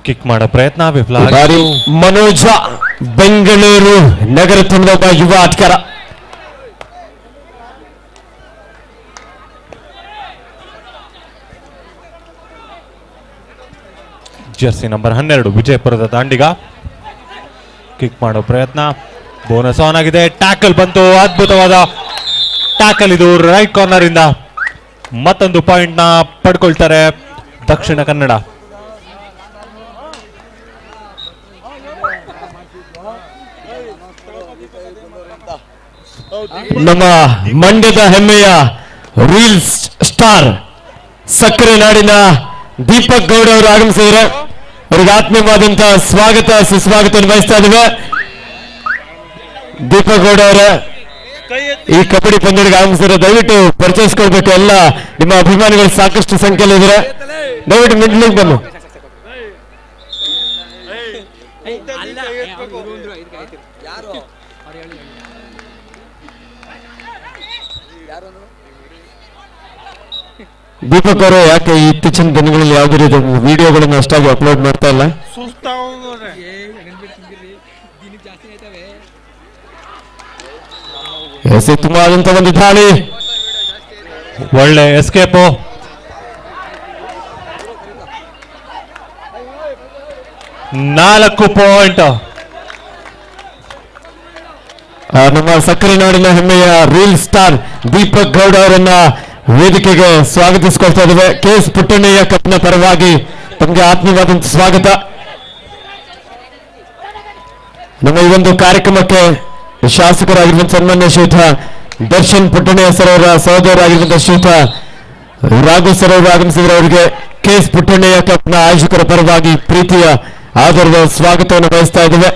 S1: ಕಿಕ್ ಮಾಡೋ ಪ್ರಯತ್ನ ವಿಫಲ.
S3: ಮನೋಜ ಬೆಂಗಳೂರು ನಗರ ತಂಡದ ಒಬ್ಬ ಯುವ ಆಟಗಾರ.
S1: ಜರ್ಸಿ ನಂಬರ್ 12 ವಿಜಯಪುರದ ದಾಂಡಿಗ. ಕಿಕ್ ಮಾಡೋ ಪ್ರಯತ್ನ, ಬೋನಸ್ ಆನ್ ಆಗಿದೆ, ಟ್ಯಾಕಲ್ ಬಂತು, ಅದ್ಭುತವಾದ ಟ್ಯಾಕಲ್. ಇದು ರೈಟ್ ಕಾರ್ನರ್ ಇಂದ ಮತ್ತೊಂದು ಪಾಯಿಂಟ್ ನ ಪಡ್ಕೊಳ್ತಾರೆ ದಕ್ಷಿಣ ಕನ್ನಡ.
S3: ನಮ್ಮ ಮಂಡ್ಯದ ಹೆಮ್ಮೆಯ ರೀಲ್ಸ್ ಸ್ಟಾರ್ ಸಕ್ಕರೆ ನಾಡಿನ ದೀಪಕ್ ಗೌಡ ಅವರು ಆಗಮಿಸಿದರೆ ಅವರಿಗೆ ಆತ್ಮೀಯವಾದಂತಹ ಸ್ವಾಗತ ಸುಸ್ವಾಗತ ಬಯಸ್ತಾ ಇದ್ದೇವೆ. ದೀಪಕ್ ಗೌಡ ಅವರ ಈ ಕಬಡ್ಡಿ ಪಂದ್ಯಕ್ಕೆ ಆಗಮಿಸಿದರೆ ದಯವಿಟ್ಟು ಪರಿಚಯಿಸ್ಕೊಳ್ಬೇಕು. ಎಲ್ಲ ನಿಮ್ಮ ಅಭಿಮಾನಿಗಳು ಸಾಕಷ್ಟು ಸಂಖ್ಯೆಯಲ್ಲಿ ಇದ್ದಾರೆ, ದಯವಿಟ್ಟು ಮಿಡ್ಲಿಗೆ ಬನ್ನಿ. ದೀಪಕ್ ಅವರು ಯಾಕೆ ಇತ್ತೀಚಿನ ದಿನಗಳಲ್ಲಿ ಯಾವುದೇ ರೀತಿ ವಿಡಿಯೋಗಳನ್ನು ಅಷ್ಟಾಗಿ ಅಪ್ಲೋಡ್ ಮಾಡ್ತಾ ಇಲ್ಲ? ತುಂಬಾ ಆದಂತ ಒಂದು ದಾಳಿ,
S1: ಒಳ್ಳೆ ಎಸ್ಕೇಪು. ನಾಲ್ಕು ಪಾಯಿಂಟ್.
S3: ನಮ್ಮ ಸಕ್ಕರೆ ನಾಡಿನ ಹೆಮ್ಮೆಯ ರೀಲ್ ಸ್ಟಾರ್ ದೀಪಕ್ ಗೌಡ ಅವರನ್ನ ವೇದಿಕೆಗೆ ಸ್ವಾಗತಿಸಿಕೊಳ್ತಾ ಇದ್ದೇವೆ. KS ಪುಟ್ಟಣ್ಣಯ್ಯ ಕಪ್ನ ಪರವಾಗಿ ತಮಗೆ ಆತ್ಮೀಯವಾದಂತ ಸ್ವಾಗತ. ನಮ್ಮ ಈ ಒಂದು ಕಾರ್ಯಕ್ರಮಕ್ಕೆ ಶಾಸಕರಾಗಿರುವಂತಹ ಸನ್ಮಾನ್ಯ ಶ್ರೀಯುತ ದರ್ಶನ್ ಪುಟ್ಟಣ್ಣಯ್ಯ ಸರ್ ಅವರ ಸಹೋದರರಾಗಿರುವಂತಹ ಶ್ರೀಯುತ ರಾಘು ಸರ್ ಅವರು ಆಗಮಿಸಿದರೆ ಅವರಿಗೆ KS ಪುಟ್ಟಣ್ಣಯ್ಯ ಕಪ್ನ ಆಯೋಜಕರ ಪರವಾಗಿ ಪ್ರೀತಿಯ ಆದರದ ಸ್ವಾಗತವನ್ನು ಬಯಸ್ತಾ ಇದ್ದೇವೆ.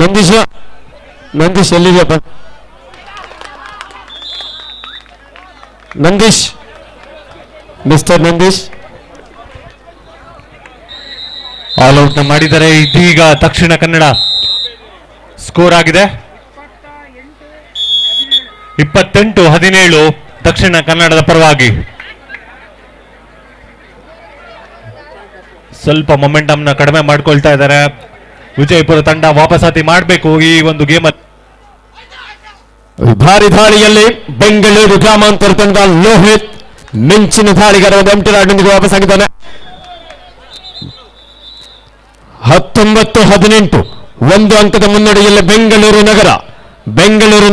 S3: ನಂದೀಶ್ ಎಲ್ಲಿದೆಯಪ್ಪ? Nandish, mister Nandish
S1: all out ಮಾಡಿದರೆ. ಇದೀಗ ದಕ್ಷಿಣ ಕನ್ನಡ ಸ್ಕೋರ್ ಆಗಿದೆ 28-17 ದಕ್ಷಿಣ ಕನ್ನಡದ ಪರವಾಗಿ. ಸ್ವಲ್ಪ ಮೊಮೆಂಟಮ್ ನ ಕಡಿಮೆ ಮಾಡ್ಕೊಳ್ತಾ ಇದ್ದಾರೆ ವಿಜಯಪುರ ತಂಡ. ವಾಪಸಾತಿ ಮಾಡಬೇಕು ಈ ಒಂದು ಗೇಮ್ ಅಲ್ಲಿ.
S3: ಭಾರಿ ದಾಳಿಯಲ್ಲಿ ಬೆಂಗಳೂರು ಗ್ರಾಮಾಂತರ ತಂಡ ಲೋಹಿತ್ ಮಿಂಚಿನ ದಾಳಿಗಾರ ಎಂಟಿ ರಾಡ್ನೊಂದಿಗೆ ವಾಪಸ್ಸಾಗಿದ್ದಾನೆ. 19-18 ಒಂದು ಅಂಕದ ಮುನ್ನಡೆಯಲ್ಲಿ ಬೆಂಗಳೂರು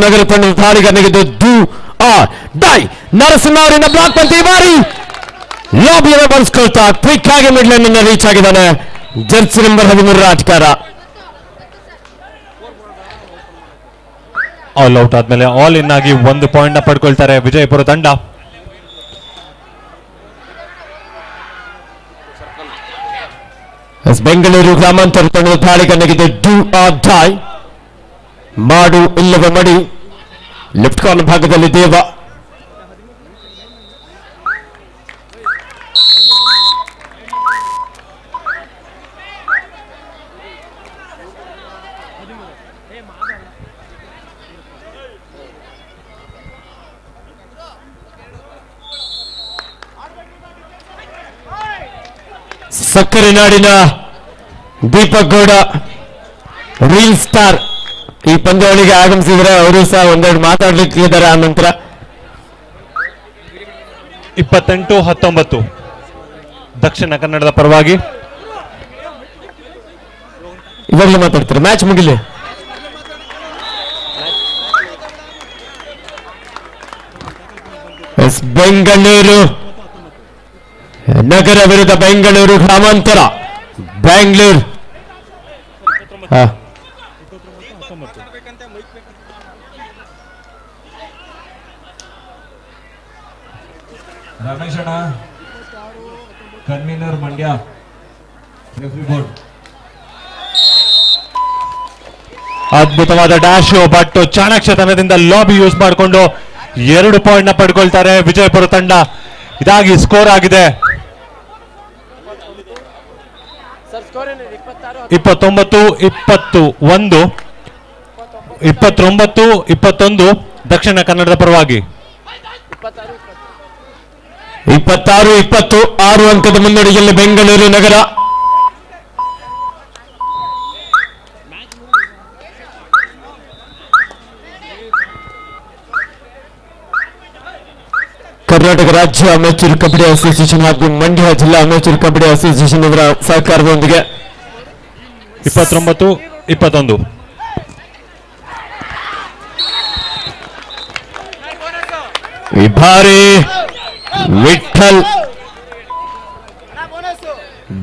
S3: ನಗರ ತಂಡದ ದಾಳಿಗಾರನಿಗೆ ಡೂ ಆರ್ ಡೈ. ನರಸಿಂಹ ಅವರಿಂದ ಬ್ಲಾಕ್ ಪಂತಿ ಬಾರಿ ಲಾಬಿಯನ್ನು ಬಳಸ್ಕೊಳ್ತಾ ಕ್ವಿಕ್ ಆಗಿ ಮಿಡ್ಲೈನ್ ಅನ್ನು ರೀಚ್ ಆಗಿದ್ದಾನೆ ಜರ್ಸಿ ನಂಬರ್ 13 ಆಟಗಾರ.
S1: ಆಲ್ ಔಟ್ ಆದ್ಮೇಲೆ ಆಲ್ ಇನ್ ಆಗಿ 1 ಪಾಯಿಂಟ್ ನ ಪಡ್ಕೊಳ್ತಾರೆ ವಿಜಯಪುರ ತಂಡ.
S3: ಬೆಂಗಳೂರು ಗ್ರಾಮಾಂತರ ತಂಡದ ದಾಳಿಗಾರನಿಗೆ ಡೂ ಆರ್ ಡೈ. ಮಾಡು ಇಲ್ಲವೇ ಮಡಿ. ಲೆಫ್ಟ್ ಕಾರ್ನರ್ ಭಾಗದಲ್ಲಿ ದೇವ. ಸಕ್ಕರೆ ನಾಡಿನ ದೀಪಕ್ ಗೌಡ ರೀಲ್ ಸ್ಟಾರ್ ಈ ಪಂದ್ಯಾವಳಿಗೆ ಆಗಮಿಸಿದ್ರೆ ಅವರು ಸಹ ಒಂದೆರಡು ಮಾತಾಡ್ಲಿಕ್ಕಿದ್ದಾರೆ. ಆ ನಂತರ
S1: 28-19 ದಕ್ಷಿಣ ಕನ್ನಡದ ಪರವಾಗಿ.
S3: ಇವಾಗಲೇ ಮಾತಾಡ್ತಾರೆ, ಮ್ಯಾಚ್ ಮುಗಿಲಿ. ಬೆಂಗಳೂರು ನಗರ ವಿರುದ್ಧ ಬೆಂಗಳೂರು ಗ್ರಾಮಾಂತರ. ಬ್ಯಾಂಗ್ಳೂರ್
S2: ರಮೇಶ್ ಅಣ್ಣ ಕನ್ವೀನರ್ ಮಂಡ್ಯ ರೆಫ್ರಿ ಬೋರ್ಡ್.
S1: ಅದ್ಭುತವಾದ ಡ್ಯಾಶ್, ಬಟ್ ಚಾಣಾಕ್ಷತನದಿಂದ ಲಾಬಿ ಯೂಸ್ ಮಾಡಿಕೊಂಡು 2 ಪಾಯಿಂಟ್ ನ ಪಡ್ಕೊಳ್ತಾರೆ ವಿಜಯಪುರ ತಂಡ. ಇದಾಗಿ ಸ್ಕೋರ್ ಆಗಿದೆ 29-21, 29-21 ದಕ್ಷಿಣ ಕನ್ನಡದ ಪರವಾಗಿ.
S3: 26-20 6 ಅಂಕದ ಮುನ್ನಡೆಯಲ್ಲಿ ಬೆಂಗಳೂರು ನಗರ. ಕರ್ನಾಟಕ ರಾಜ್ಯ ಅಮೆಚೂರ್ ಕಬಡ್ಡಿ ಅಸೋಸಿಯೇಷನ್ ಹಾಗೂ ಮಂಡ್ಯ ಜಿಲ್ಲಾ ಅಮೆಚೂರ್ ಕಬಡ್ಡಿ ಅಸೋಸಿಯೇಷನ್ ಅವರ ಸಹಕಾರದೊಂದಿಗೆ
S1: 29-21
S3: ಈ ಬಾರಿ ವಿಠಲ್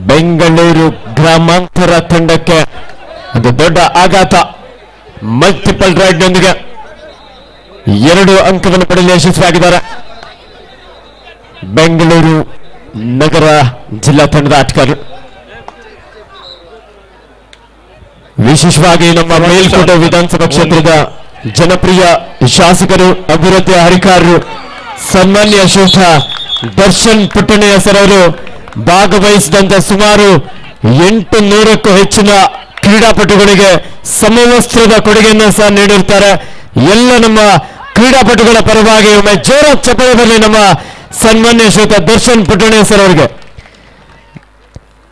S3: ಬೆಂಗಳೂರು ಗ್ರಾಮಾಂತರ ತಂಡಕ್ಕೆ ಅದು ದೊಡ್ಡ ಆಘಾತ. ಮಲ್ಟಿಪಲ್ ರೈಡ್ನೊಂದಿಗೆ 2 ಅಂಕವನ್ನು ಪಡೆಯಲು ಯಶಸ್ವಿಯಾಗಿದ್ದಾರೆ ಬೆಂಗಳೂರು ನಗರ ಜಿಲ್ಲಾ ತಂಡದ ಆಟಗಾರರು. ವಿಶೇಷವಾಗಿ ನಮ್ಮ ಮೇಲ್ಕೋಟೆ ವಿಧಾನಸಭಾ ಕ್ಷೇತ್ರದ ಜನಪ್ರಿಯ ಶಾಸಕರು, ಅಭಿವೃದ್ಧಿ ಅಧಿಕಾರರು, ಸನ್ಮಾನ್ಯ ಶ್ರೇಷ್ಠ ದರ್ಶನ್ ಪುಟ್ಟಣ್ಣಯ್ಯ ಸರ್ ಅವರು ಭಾಗವಹಿಸಿದಂತ ಸುಮಾರು 800ಕ್ಕೂ ಹೆಚ್ಚಿನ ಕ್ರೀಡಾಪಟುಗಳಿಗೆ ಸಮವಸ್ತ್ರದ ಕೊಡುಗೆಯನ್ನು ಸಹ ನೀಡಿರುತ್ತಾರೆ. ಎಲ್ಲ ನಮ್ಮ ಕ್ರೀಡಾಪಟುಗಳ ಪರವಾಗಿ ಒಮ್ಮೆ ಜೋರ ಚಪ್ಪಾಳೆ ಬರಲಿ ನಮ್ಮ ಸನ್ಮಾನ್ಯ ಶ್ರೇಷ್ಠ ದರ್ಶನ್ ಪುಟ್ಟಣ್ಣಯ್ಯ ಸರ್ ಅವರಿಗೆ.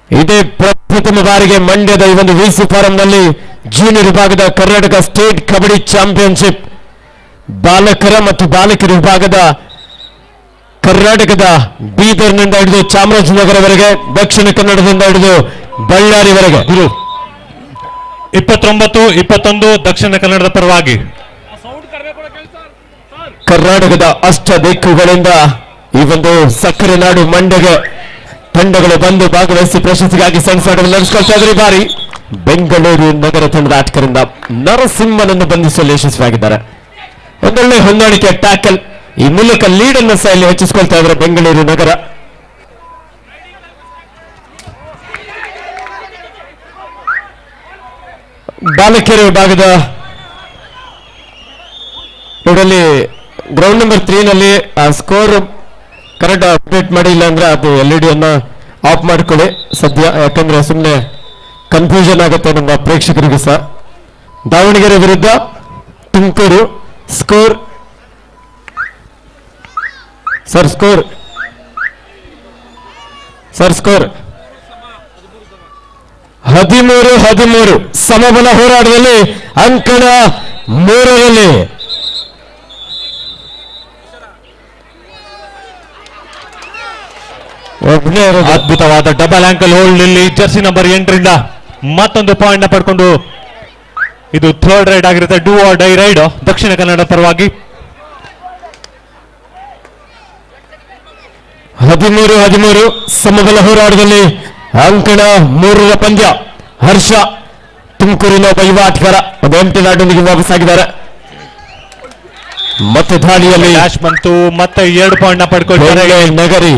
S3: ಇದೇ ಪ್ರಥಮ ಬಾರಿಗೆ ಮಂಡ್ಯದ ಈ ಒಂದು ವಿಸಿ ಫಾರಂನಲ್ಲಿ ಜೂನಿಯರ್ ವಿಭಾಗದ ಕರ್ನಾಟಕ ಸ್ಟೇಟ್ ಕಬಡ್ಡಿ ಚಾಂಪಿಯನ್ಶಿಪ್ ಬಾಲಕರ ಮತ್ತು ಬಾಲಕಿಯರ ವಿಭಾಗದ ಕರ್ನಾಟಕದ ಬೀದರ್ನಿಂದ ಹಿಡಿದು ಚಾಮರಾಜನಗರವರೆಗೆ, ದಕ್ಷಿಣ ಕನ್ನಡದಿಂದ ಹಿಡಿದು ಬಳ್ಳಾರಿವರೆಗೆ
S1: 29-21 ದಕ್ಷಿಣ ಕನ್ನಡದ ಪರವಾಗಿ
S3: ಕರ್ನಾಟಕದ ಅಷ್ಟ ದಿಕ್ಕುಗಳಿಂದ ಈ ಒಂದು ಸಕ್ಕರೆ ನಾಡು ಮಂಡ್ಯಗೆ ತಂಡಗಳು ಬಂದು ಭಾಗವಹಿಸಿ ಪ್ರಶಸ್ತಿಗಾಗಿ ಸೆಣಸಾಟವನ್ನು ನಡೆಸಿಕೊಳ್ತಾ ಇದ್ದಾರೆ. ಈ ಬಾರಿ ಬೆಂಗಳೂರು ನಗರ ತಂಡದ ಆಟಗಾರರಿಂದ ನರಸಿಂಹನನ್ನು ಬಂಧಿಸಲು ಯಶಸ್ವಿಯಾಗಿದ್ದಾರೆ. ಒಂದೊಳ್ಳೆ ಹೊಂದಾಣಿಕೆ ಟ್ಯಾಕಲ್, ಈ ಮೂಲಕ ಲೀಡ್ ಅನ್ನು ಸಹ ಇಲ್ಲಿ ಹೆಚ್ಚಿಸಿಕೊಳ್ತಾ ಇದ್ದಾರೆ ಬೆಂಗಳೂರು ನಗರ. ಬಾಲಕಿಯರ ವಿಭಾಗದ ನೋಡಲ್ಲಿ ಗ್ರೌಂಡ್ ನಂಬರ್ 3 ನಲ್ಲಿ ಆ ಸ್ಕೋರ್ ಕರೆಕ್ಟ್ ಅಪ್ಡೇಟ್ ಮಾಡಿಲ್ಲ ಅಂದ್ರೆ ಅದು LED ಅನ್ನ ಆಫ್ ಮಾಡ್ಕೊಳ್ಳಿ ಸದ್ಯ, ಯಾಕಂದ್ರೆ ಸುಮ್ಮನೆ ಕನ್ಫ್ಯೂಷನ್ ಆಗುತ್ತೆ ನಮ್ಮ ಪ್ರೇಕ್ಷಕರಿಗೆ ಸಹ. ದಾವಣಗೆರೆ ವಿರುದ್ಧ ತುಮಕೂರು, ಸ್ಕೋರ್ ಸರ್, ಸ್ಕೋರ್ 13-13 ಸಮಬಲ ಹೋರಾಟದಲ್ಲಿ ಅಂಕಣ 3ರಲ್ಲಿ
S1: ಅದ್ಭುತವಾದ ಡಬಲ್ ಆಂಕಲ್ ಹೋಲ್ಡ್ ಇಲ್ಲಿ ಜರ್ಸಿ ನಂಬರ್ 8ರಿಂದ ಮತ್ತೊಂದು ಪಾಯಿಂಟ್ ಪಡ್ಕೊಂಡು ಇದು ಥರ್ಡ್ ರೈಡ್ ಆಗಿರುತ್ತೆ. Do or die ride Dakshina Kannada ಪರವಾಗಿ.
S3: 13-13 ಸಮಬಲ ಹೋರಾಟದಲ್ಲಿ ಅಂಕಣ 3ರ ಪಂದ್ಯ. ಹರ್ಷ ತುಮಕೂರಿನ ಒಬ್ಬ ಯುವ ಆಟಗಾರ ಒಂದು ಎಂಟಿ ನಾಟೊಂದಿಗೆ ವಾಪಸ್ಸಾಗಿದ್ದಾರೆ. ಮತ್ತೆ ದಾಳಿಯಲ್ಲಿ
S1: ಡ್ಯಾಶ್ ಬಂತು, ಮತ್ತೆ 2 ಪಾಯಿಂಟ್ ಪಡ್ಕೊಳ್ತಾರೆ.
S3: ನಗರಿ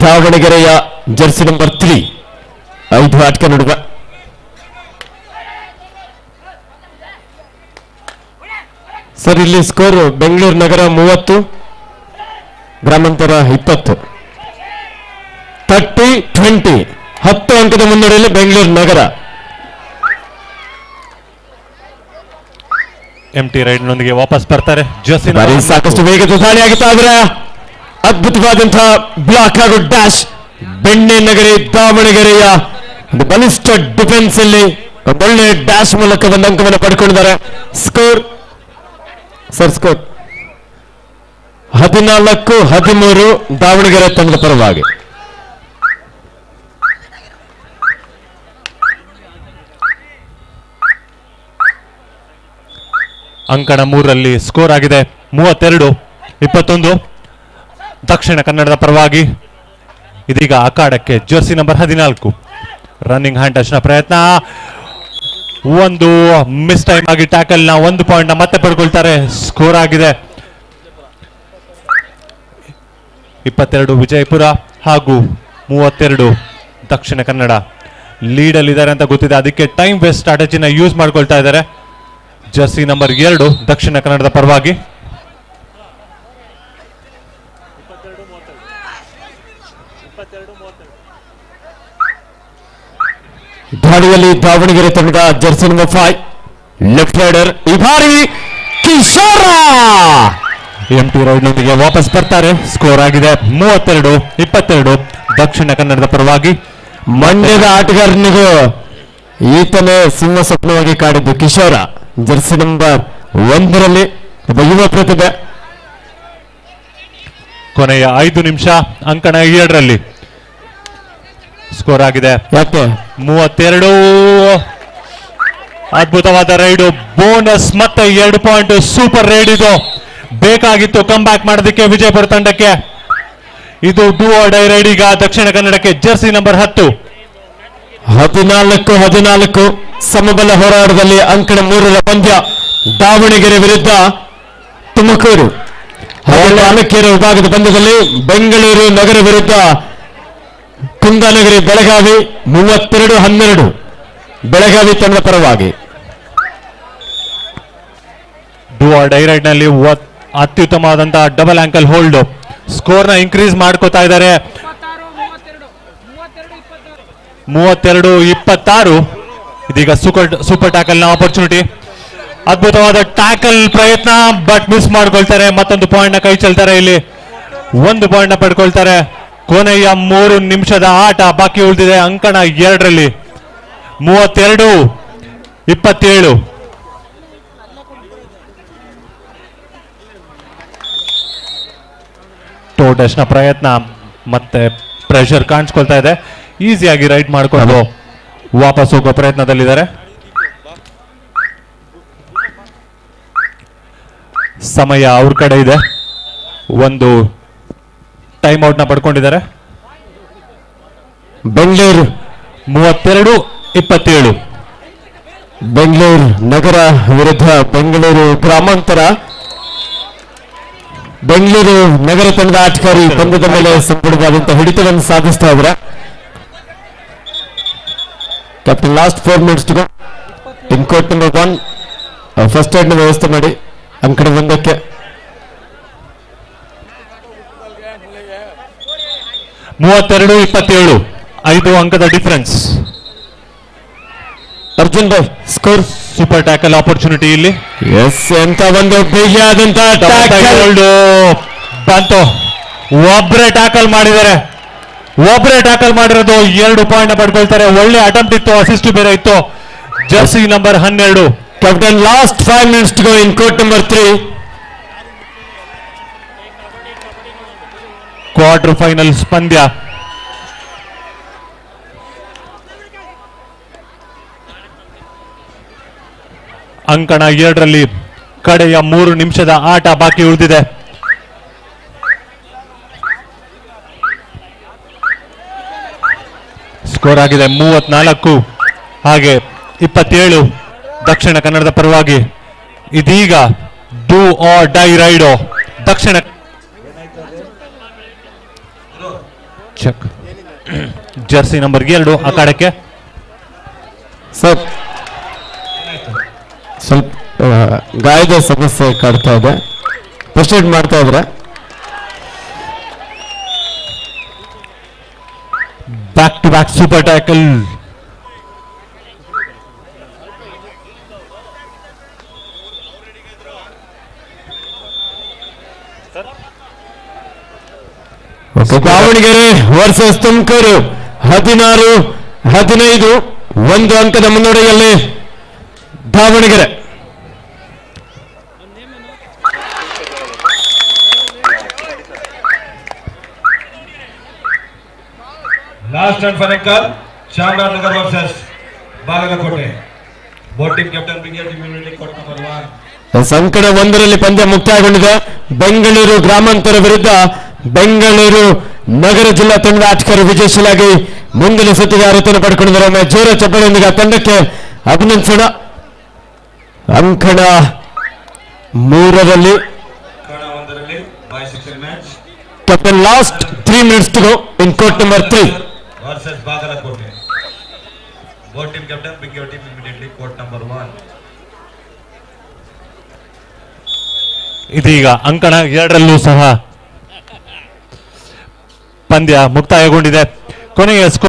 S3: ದಾವಣಗೆರೆಯ ಜರ್ಸಿ ನಂಬರ್ 3 5 ಆಟಕ ನಡುವೆ ಸರ್. ಇಲ್ಲಿ ಸ್ಕೋರ್ ಬೆಂಗಳೂರು ನಗರ 30, ಗ್ರಾಮಾಂತರ 20. 30-20 10 ಅಂಕದ ಮುನ್ನಡೆಯಲ್ಲಿ ಬೆಂಗಳೂರು ನಗರ.
S1: ಎಂಟಿ ರೈಡ್ ನೊಂದಿಗೆ ವಾಪಸ್ ಬರ್ತಾರೆ ಜರ್ಸಿ.
S3: ಸಾಕಷ್ಟು ವೇಗದ ದಾಳಿಯಾಗುತ್ತಾ ಇದ್ರೆ ಅದ್ಭುತವಾದಂತಹ ಬ್ಲಾಕ್ ಹಾಗೂ ಡ್ಯಾಶ್. ಬೆಣ್ಣೆ ನಗರಿ ದಾವಣಗೆರೆಯ ಒಂದು ಬಲಿಷ್ಠ ಡಿಫೆನ್ಸ್ ಅಲ್ಲಿ ಒಳ್ಳೆ ಡ್ಯಾಶ್ ಮೂಲಕ ಒಂದು ಅಂಕವನ್ನು ಪಡ್ಕೊಂಡಿದ್ದಾರೆ. ಸ್ಕೋರ್ 14-13 ದಾವಣಗೆರೆ ತಂಡದ ಪರವಾಗಿ.
S1: ಅಂಕಣ 3ರಲ್ಲಿ ಸ್ಕೋರ್ ಆಗಿದೆ 32-21 ದಕ್ಷಿಣ ಕನ್ನಡದ ಪರವಾಗಿ. ಇದೀಗ ಅಖಾಡಕ್ಕೆ jersey number 14 running hand touch ನ ಪ್ರಯತ್ನ, ಒಂದು ಮಿಸ್ ಟೈಮ್ ಆಗಿ ಟ್ಯಾಕಲ್ ನ 1 ಪಾಯಿಂಟ್ ಮತ್ತೆ ಪಡ್ಕೊಳ್ತಾರೆ. ಸ್ಕೋರ್ ಆಗಿದೆ 22 ವಿಜಯಪುರ ಹಾಗೂ 32 ದಕ್ಷಿಣ ಕನ್ನಡ. ಲೀಡ್ ಅಲ್ಲಿ ಇದ್ದಾರೆ ಅಂತ ಗೊತ್ತಿದೆ, ಅದಕ್ಕೆ ಟೈಮ್ ವೇಸ್ಟ್ ಸ್ಟ್ರಾಟಜಿನ ಯೂಸ್ ಮಾಡ್ಕೊಳ್ತಾ ಇದ್ದಾರೆ ಜರ್ಸಿ ನಂಬರ್ 2 ದಕ್ಷಿಣ ಕನ್ನಡದ ಪರವಾಗಿ.
S3: ದಾಳಿಯಲ್ಲಿ ದಾವಣಗೆರೆ ತಂಡದ ಜರ್ಸಿ ನಂಬರ್ 5 ಲೆಫ್ಟ್ ರೈಡರ್ ಈ ಬಾರಿ ಕಿಶೋರ
S1: ಎಂಟಿ ರೈಡ್ನೊಂದಿಗೆ ವಾಪಸ್ ಬರ್ತಾರೆ. ಸ್ಕೋರ್ ಆಗಿದೆ 32-22 ದಕ್ಷಿಣ ಕನ್ನಡದ ಪರವಾಗಿ.
S3: ಮಂಡ್ಯದ ಆಟಗಾರನಿಗೂ ಈತನೇ ಸಿಂಹ ಸ್ವಪ್ನವಾಗಿ ಕಾಡಿದ್ದು ಕಿಶೋರ. ಜರ್ಸಿ ನಂಬರ್ 1ರಲ್ಲಿ ಒಬ್ಬ ಯುವ ಪ್ರತಿಭೆ.
S1: ಕೊನೆಯ 5 ನಿಮಿಷ ಅಂಕಣ 2ರಲ್ಲಿ ಸ್ಕೋರ್ ಆಗಿದೆ
S3: ಯಾಕೆ
S1: 32. ಅದ್ಭುತವಾದ ರೈಡು, ಬೋನಸ್ ಮತ್ತೆ 2 ಪಾಯಿಂಟ್. ಸೂಪರ್ ರೈಡ್ ಇದು, ಬೇಕಾಗಿತ್ತು ಕಮ್ ಬ್ಯಾಕ್ ಮಾಡೋದಕ್ಕೆ ವಿಜಯಪುರ ತಂಡಕ್ಕೆ. ಇದು ಡೂ ಆರ್ ಡೈ ರೈಡ್ ಈಗ ದಕ್ಷಿಣ ಕನ್ನಡಕ್ಕೆ ಜರ್ಸಿ ನಂಬರ್ 10
S3: 14 ಸಮಬಲ ಹೋರಾಟದಲ್ಲಿ ಅಂಕಣ 3ರ ಪಂದ್ಯ ದಾವಣಗೆರೆ ವಿರುದ್ಧ ತುಮಕೂರು. 14ರ ವಿಭಾಗದ ಪಂದ್ಯದಲ್ಲಿ ಬೆಂಗಳೂರು ನಗರ ವಿರುದ್ಧ ಕುಂದಾನಗರಿ ಬೆಳಗಾವಿ 32-12 ಬೆಳಗಾವಿ ತಂಡದ ಪರವಾಗಿ.
S1: ಡೂ ಆರ್ ಡೈ ರೈಡ್ ನಲ್ಲಿ ಅತ್ಯುತ್ತಮವಾದಂತಹ ಡಬಲ್ ಆಂಕಲ್ ಹೋಲ್ಡ್ ಸ್ಕೋರ್ ನ ಇನ್ಕ್ರೀಸ್ ಮಾಡ್ಕೋತಾ ಇದ್ದಾರೆ. 32-26 ಇದೀಗ ಸೂಪರ್ ಟ್ಯಾಕಲ್ ನ ಆಪರ್ಚುನಿಟಿ. ಅದ್ಭುತವಾದ ಟ್ಯಾಕಲ್ ಪ್ರಯತ್ನ ಬಟ್ ಮಿಸ್ ಮಾಡ್ಕೊಳ್ತಾರೆ. ಮತ್ತೊಂದು ಪಾಯಿಂಟ್ ನ ಕೈ ಚೆಲ್ತಾರೆ. ಇಲ್ಲಿ 1 ಪಾಯಿಂಟ್ ನ ಪಡ್ಕೊಳ್ತಾರೆ. ಕೊನೆಯ 3 ನಿಮಿಷದ ಆಟ ಬಾಕಿ ಉಳಿದಿದೆ ಅಂಕಣ 2ರಲ್ಲಿ. 32-27 ಟೋಟಸ್ ನ ಪ್ರಯತ್ನ ಮತ್ತೆ ಪ್ರೆಷರ್ ಕಾಣಿಸ್ಕೊಳ್ತಾ ಇದೆ. ಈಸಿಯಾಗಿ ರೈಟ್ ಮಾಡ್ಕೊಂಡು ವಾಪಸ್ ಹೋಗೋ ಪ್ರಯತ್ನದಲ್ಲಿದ್ದಾರೆ. ಸಮಯ ಅವ್ರ ಕಡೆ ಇದೆ. ಒಂದು ಟೈಮ್ ಔಟ್ ನ ಪಡ್ಕೊಂಡಿದ್ದಾರೆ.
S3: ಬೆಂಗಳೂರು
S1: 32-27
S3: ಬೆಂಗಳೂರು ನಗರ ವಿರುದ್ಧ ಬೆಂಗಳೂರು ಗ್ರಾಮಾಂತರ. ಬೆಂಗಳೂರು ನಗರ ತಂಡದ ಆಟಗಾರಿ ಪಂದ್ಯದ ಮೇಲೆ ಸಂಪೂರ್ಣವಾದಂತಹ ಹಿಡಿತವನ್ನು ಸಾಧಿಸ್ತಾ ಇದ್ದಾರೆ. Captain last 4 minutes to go. In court number 1 first aid ನ ವ್ಯವಸ್ಥೆ ಮಾಡಿ ಅಂಕಣ 1ಕ್ಕೆ.
S1: 32-27 5 ಅಂಕದ ಡಿಫರೆನ್ಸ್.
S3: ಅರ್ಜುನ್ ಭಾಯ್ ಸ್ಕೋರ್.
S1: ಸೂಪರ್ ಟ್ಯಾಕಲ್ ಆಪರ್ಚುನಿಟಿ ಇಲ್ಲಿ.
S3: ಎಸ್ ಎಂತ ಒಂದು ಬಿಗಿಯಾದಂತಹ
S1: ಹೋಲ್ಡ್ ಬಂತು. ಒಬ್ಬರೇ ಟ್ಯಾಕಲ್ ಮಾಡಿದ್ದಾರೆ. ಒಬ್ಬರೇ ಟ್ಯಾಕಲ್ ಮಾಡಿರೋದು 2 ಪಾಯಿಂಟ್ ಪಡ್ಕೊಳ್ತಾರೆ. ಒಳ್ಳೆ ಅಟೆಂಪ್ಟ್ ಇತ್ತು, ಅಸಿಸ್ಟ್ ಬೇರೆ ಇತ್ತು. Jersey number 12.
S3: Captain last 5 minutes to go in court number 3.
S1: Quarter finals ಪಂದ್ಯ. ಅಂಕಣ 2ರಲ್ಲಿ ಕಡೆಯ 3 ನಿಮಿಷದ ಆಟ ಬಾಕಿ ಉಳಿದಿದೆ. ಸ್ಕೋರ್ ಆಗಿದೆ 34 ಹಾಗೆ 27 ದಕ್ಷಿಣ ಕನ್ನಡದ ಪರವಾಗಿ. ಇದೀಗ ಡೂ ಆರ್ ಡೈ ರೈಡೋ ದಕ್ಷಿಣ ಚೆಕ್ ಜರ್ಸಿ ನಂಬರ್ 2 ಅಖಾಡಕ್ಕೆ.
S3: ಸರ್ ಸ್ವಲ್ಪ ಗಾಯದ ಸಮಸ್ಯೆ ಕಾಡ್ತಾ ಇದೆ. ಫಸ್ಟ್ ಏಡ್ ಮಾಡ್ತಾ ಇದ್ರೆ
S1: back to back super tackle.
S3: Davanagere versus Tumakuru 16-15 1 ಅಂಕದ ಮುನ್ನಡೆಯಲ್ಲಿ Davanagere.
S2: Last and final call, Chamaranagar versus Balakote. Both team captain Brigadier Team Unity court number 1.
S3: ಅಂಕಣ 1ರಲ್ಲಿ ಪಂದ್ಯ ಮುಕ್ತಾಯಗೊಂಡಿದೆ. ಬೆಂಗಳೂರು ಗ್ರಾಮಾಂತರ ವಿರುದ್ಧ ಬೆಂಗಳೂರು ನಗರ ಜಿಲ್ಲಾ ತಂಡದ ಆಟಗಾರರು ವಿಜಯಶೀಲಾಗಿ ಮುಂದಿನ ಸುತ್ತಿಗೆ ಅರ್ಹತೆಯನ್ನು ಪಡ್ಕೊಂಡಿದ್ದಾರೆ. ಒಮ್ಮೆ ಜೋರ ಚಪ್ಪಲಿಯೊಂದಿಗೆ ಆ ತಂಡಕ್ಕೆ ಅಭಿನಂದಿಸೋಣ. ಅಂಕಣ 3ರಲ್ಲಿ
S2: by section match
S3: captain last 3 minutes to go in court number 3
S2: versus Balakote. Both team captain Brigadier Team immediately court number 1.
S1: ಇದೀಗ ಅಂಕಣ 2ರಲ್ಲೂ ಸಹ ಪಂದ್ಯ ಮುಕ್ತಾಯಗೊಂಡಿದೆ. ಕೊನೆಯ